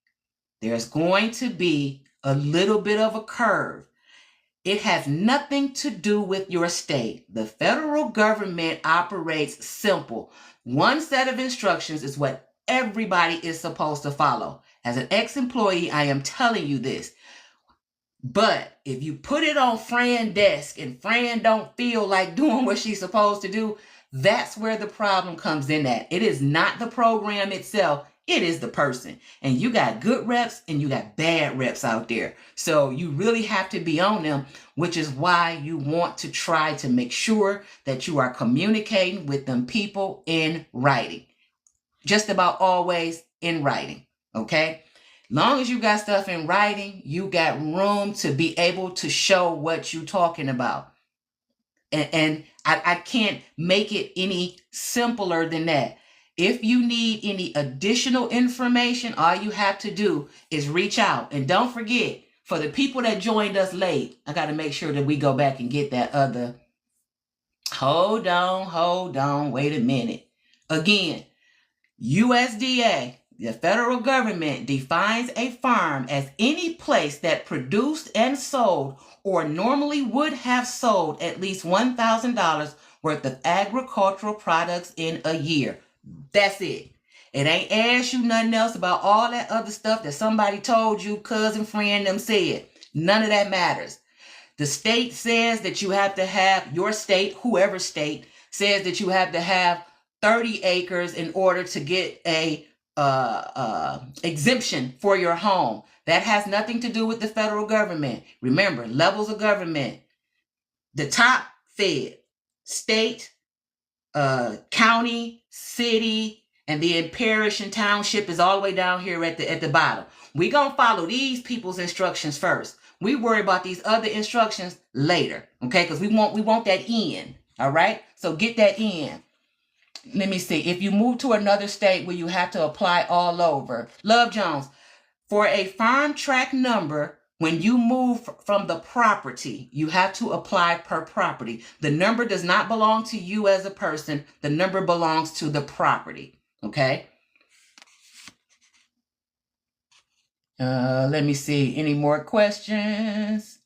there's going to be a little bit of a curve. It has nothing to do with your state. The federal government operates simple. One set of instructions is what everybody is supposed to follow. As an ex-employee, I am telling you this. But if you put it on Fran's desk and Fran don't feel like doing what she's supposed to do, that's where the problem comes in at. It is not the program itself. It is the person. And you got good reps and you got bad reps out there. So you really have to be on them, which is why you want to try to make sure that you are communicating with them people in writing. Just about always in writing, okay? Long as you got stuff in writing, you got room to be able to show what you're talking about. And I can't make it any simpler than that. If you need any additional information, all you have to do is reach out. And don't forget, for the people that joined us late, I got to make sure that we go back and get that other. Hold on, wait a minute. Again, USDA, the federal government, defines a farm as any place that produced and sold or normally would have sold at least $1,000 worth of agricultural products in a year. That's it. It ain't asked you nothing else about all that other stuff that somebody told you, cousin, friend, them said. None of that matters. The state says that you have to have, your state, whoever state, says that you have to have 30 acres in order to get a exemption for your home. That has nothing to do with the federal government. Remember, levels of government. The top, fed, state, county, city, and then parish and township is all the way down here at the bottom. We gonna follow these people's instructions first. We worry about these other instructions later, okay? Because we want that in, all right? So get that in. Let me see. If you move to another state where you have to apply all over, Love Jones, for a farm tract number, when you move from the property, you have to apply per property. The number does not belong to you as a person. The number belongs to the property, okay? Let me see. Any more questions?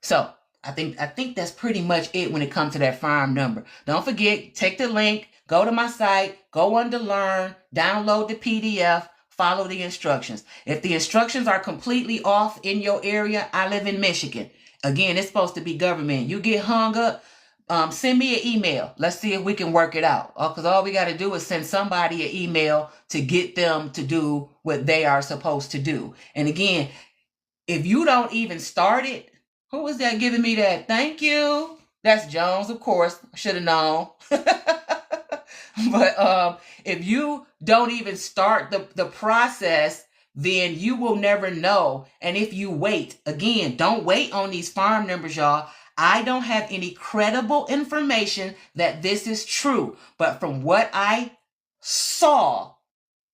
So I think that's pretty much it when it comes to that farm number. Don't forget, take the link, go to my site, go under Learn, download the PDF, follow the instructions. If the instructions are completely off in your area, I live in Michigan. Again, it's supposed to be government. You get hung up, send me an email. Let's see if we can work it out. Because all we got to do is send somebody an email to get them to do what they are supposed to do. And again, if you don't even start it, who was that giving me that? Thank you. That's Jones, of course. I should have known. But if you don't even start the process, then you will never know. And if you wait, again, don't wait on these farm numbers, y'all. I don't have any credible information that this is true. But from what I saw,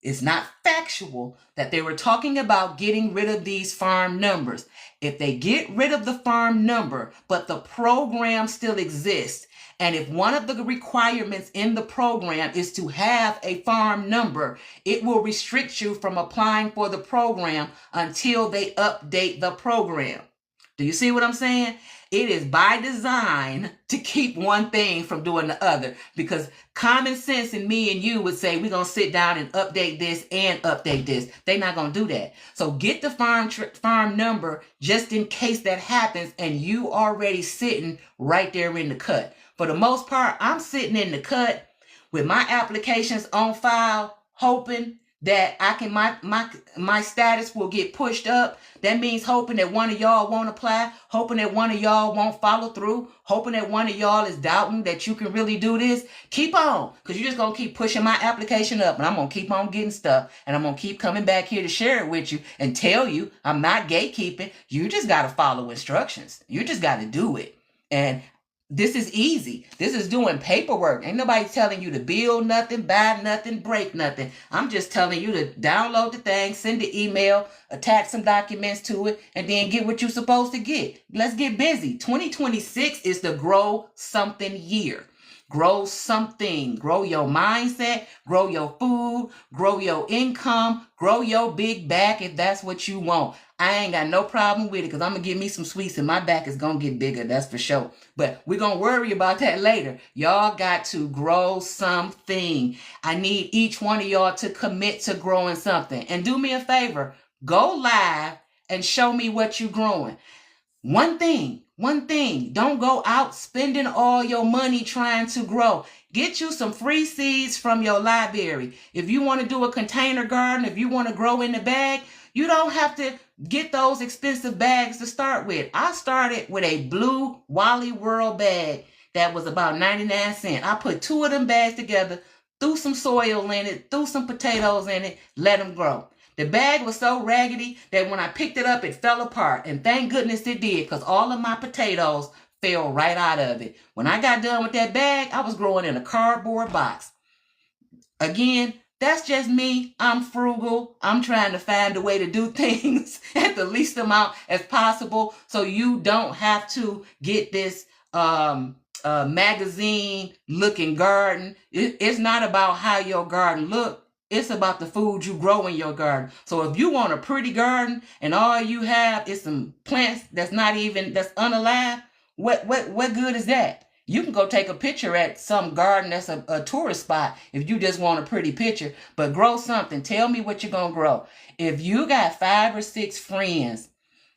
it's not factual that they were talking about getting rid of these farm numbers. If they get rid of the farm number, but the program still exists, and if one of the requirements in the program is to have a farm number, it will restrict you from applying for the program until they update the program. Do you see what I'm saying? It is by design to keep one thing from doing the other, because common sense in me and you would say we're going to sit down and update this and update this. They're not going to do that. So get the farm number just in case that happens, and you already sitting right there in the cut. For the most part, I'm sitting in the cut with my applications on file, hoping that I can my status will get pushed up. That means hoping that one of y'all won't apply, hoping that one of y'all won't follow through, hoping that one of y'all is doubting that you can really do this. Keep on, because you're just going to keep pushing my application up, and I'm going to keep on getting stuff, and I'm going to keep coming back here to share it with you and tell you I'm not gatekeeping. You just got to follow instructions. You just got to do it. And this is easy. This is doing paperwork. Ain't nobody telling you to build nothing, buy nothing, break nothing. I'm just telling you to download the thing, send the email, attach some documents to it, and then get what you're supposed to get. Let's get busy. 2026 is the grow something year. Grow something. Grow your mindset, grow your food, grow your income, grow your big back if that's what you want. I ain't got no problem with it, because I'm going to get me some sweets and my back is going to get bigger. That's for sure. But we're going to worry about that later. Y'all got to grow something. I need each one of y'all to commit to growing something. And do me a favor. Go live and show me what you're growing. One thing. Don't go out spending all your money trying to grow. Get you some free seeds from your library. If you want to do a container garden, if you want to grow in the bag, you don't have to get those expensive bags to start with. I started with a blue Wally World bag that was about 99 cents. I put 2 of them bags together, threw some soil in it, threw some potatoes in it, let them grow. The bag was so raggedy that when I picked it up, it fell apart. And thank goodness it did, because all of my potatoes fell right out of it. When I got done with that bag, I was growing in a cardboard box. Again, that's just me. I'm frugal. I'm trying to find a way to do things at the least amount as possible, so you don't have to get this magazine looking garden. It's not about how your garden look. It's about the food you grow in your garden. So if you want a pretty garden and all you have is some plants that's unalive, what good is that? You can go take a picture at some garden that's a tourist spot if you just want a pretty picture, but grow something. Tell me what you're going to grow. If you got 5 or 6 friends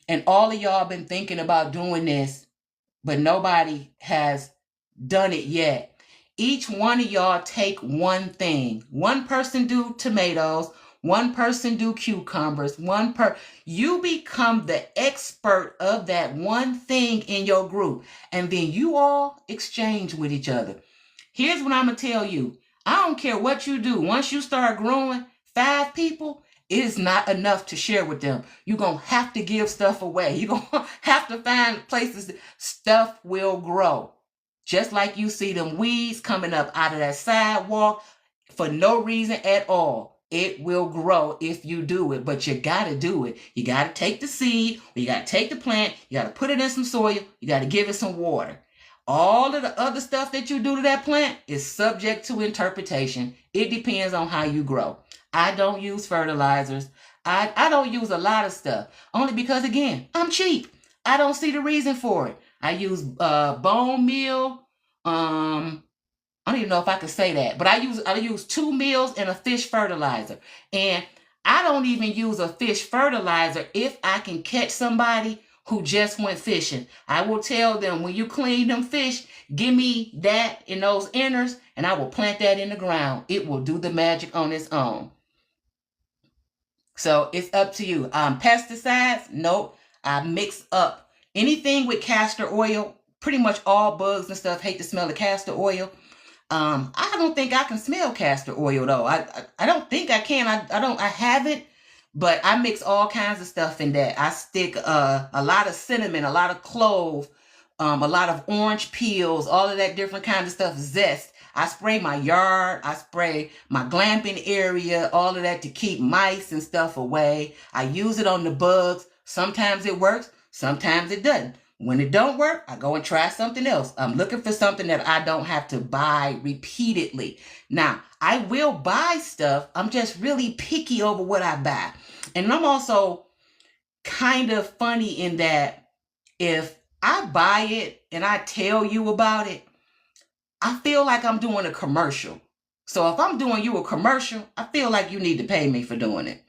and all of y'all been thinking about doing this, but nobody has done it yet, each one of y'all take one thing. One person do tomatoes, one person do cucumbers, you become the expert of that one thing in your group, and then you all exchange with each other. Here's what I'm gonna tell you. I don't care what you do. Once you start growing, 5 people is not enough to share with them. You're gonna have to give stuff away. You're gonna have to find places that stuff will grow. Just like you see them weeds coming up out of that sidewalk for no reason at all. It will grow if you do it, but you got to do it. You got to take the seed, or you got to take the plant, you got to put it in some soil, you got to give it some water. All of the other stuff that you do to that plant is subject to interpretation. It depends on how you grow. I don't use fertilizers. I don't use a lot of stuff, only because, again, I'm cheap. I don't see the reason for it. I use bone meal. I don't even know if I could say that, but I use 2 meals and a fish fertilizer. And I don't even use a fish fertilizer if I can catch somebody who just went fishing. I will tell them, when you clean them fish, give me that in those inners, and I will plant that in the ground. It will do the magic on its own. So it's up to you. Pesticides, nope. I mix up anything with castor oil. Pretty much all bugs and stuff hate the smell of castor oil. I don't think I can smell castor oil though. I don't think I can. I haven't, but I mix all kinds of stuff in that. I stick a lot of cinnamon, a lot of clove, a lot of orange peels, all of that different kind of stuff, zest. I spray my yard, I spray my glamping area, all of that to keep mice and stuff away. I use it on the bugs. Sometimes it works, sometimes it doesn't. When it don't work, I go and try something else. I'm looking for something that I don't have to buy repeatedly. Now, I will buy stuff. I'm just really picky over what I buy. And I'm also kind of funny in that if I buy it and I tell you about it, I feel like I'm doing a commercial. So if I'm doing you a commercial, I feel like you need to pay me for doing it.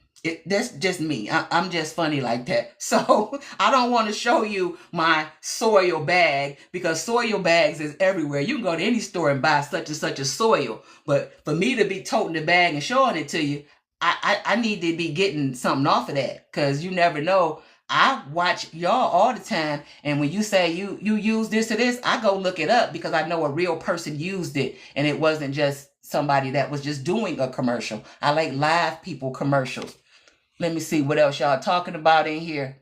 That's just me. I'm just funny like that. So I don't want to show you my soil bag, because soil bags is everywhere. You can go to any store and buy such and such a soil. But for me to be toting the bag and showing it to you, I need to be getting something off of that, because you never know. I watch y'all all the time, and when you say you use this or this, I go look it up, because I know a real person used it, and it wasn't just somebody that was just doing a commercial. I like live people commercials. Let me see what else y'all talking about in here.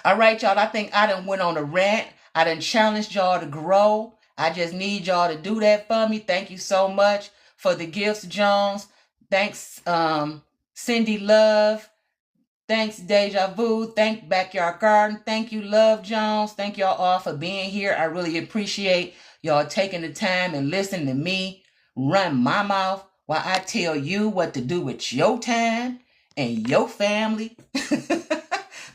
All right, y'all, I think I done went on a rant. I done challenged y'all to grow. I just need y'all to do that for me. Thank you so much for the gifts, Jones. Thanks, Cindy Love. Thanks, Deja Vu. Thank Backyard Garden. Thank you, Love Jones. Thank y'all all for being here. I really appreciate y'all taking the time and listening to me run my mouth while I tell you what to do with your time and your family.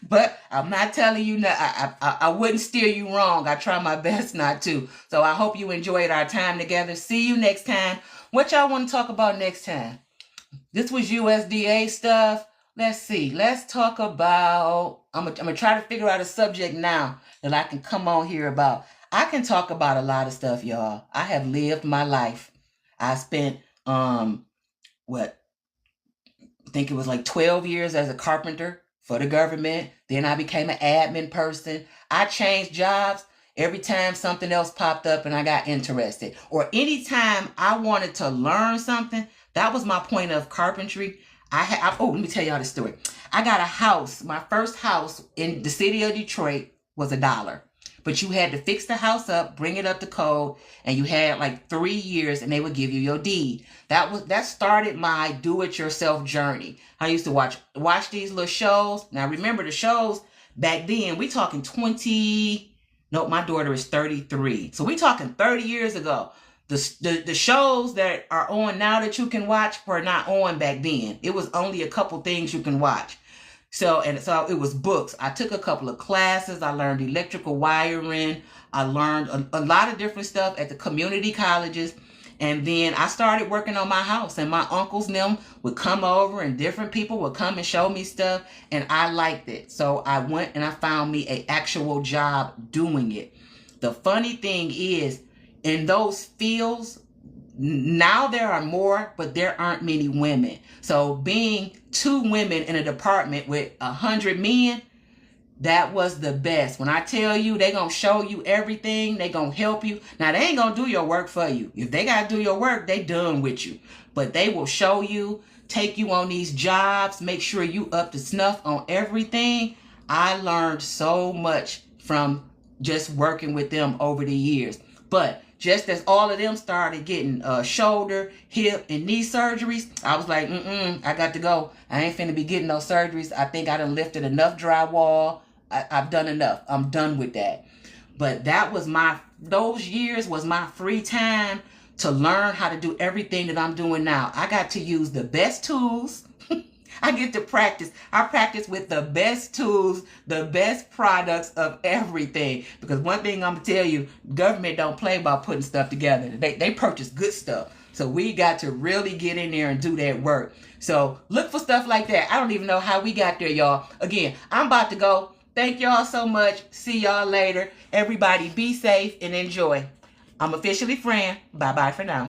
But I'm not telling you, I wouldn't steer you wrong. I try my best not to. So I hope you enjoyed our time together. See you next time. What y'all want to talk about next time? This was USDA stuff. Let's see. Let's talk about, I'm gonna try to figure out a subject now that I can come on here about. I can talk about a lot of stuff, y'all. I have lived my life. I spent, I think it was like 12 years as a carpenter for the government. Then I became an admin person. I changed jobs every time something else popped up and I got interested. Or anytime I wanted to learn something, that was my point of carpentry. Let me tell y'all the story. I got a house. My first house in the city of Detroit was $1. But you had to fix the house up, bring it up to code, and you had like 3 years and they would give you your deed. That started my do-it-yourself journey. I used to watch these little shows. Now remember the shows back then, we talking my daughter is 33. So we talking 30 years ago. The shows that are on now that you can watch were not on back then. It was only a couple things you can watch. So it was books. I took a couple of classes. I learned electrical wiring. I learned a lot of different stuff at the community colleges. And then I started working on my house, and my uncles and them would come over, and different people would come and show me stuff, and I liked it. So I went and I found me an actual job doing it. The funny thing is, in those fields, now there are more, but there aren't many women. So being 2 women in a department with 100 men, that was the best. When I tell you, they gonna show you everything. They gonna help you. Now, they ain't gonna do your work for you. If they gotta do your work, they done with you. But they will show you, take you on these jobs, make sure you up to snuff on everything. I learned so much from just working with them over the years. But just as all of them started getting shoulder, hip, and knee surgeries, I was like, I got to go. I ain't finna be getting those surgeries. I think I done lifted enough drywall. I've done enough. I'm done with that. But those years was my free time to learn how to do everything that I'm doing now. I got to use the best tools. I get to practice. I practice with the best tools, the best products of everything. Because one thing I'm going to tell you, government don't play about putting stuff together. They purchase good stuff. So we got to really get in there and do that work. So look for stuff like that. I don't even know how we got there, y'all. Again, I'm about to go. Thank y'all so much. See y'all later. Everybody be safe and enjoy. I'm officially Fran. Bye-bye for now.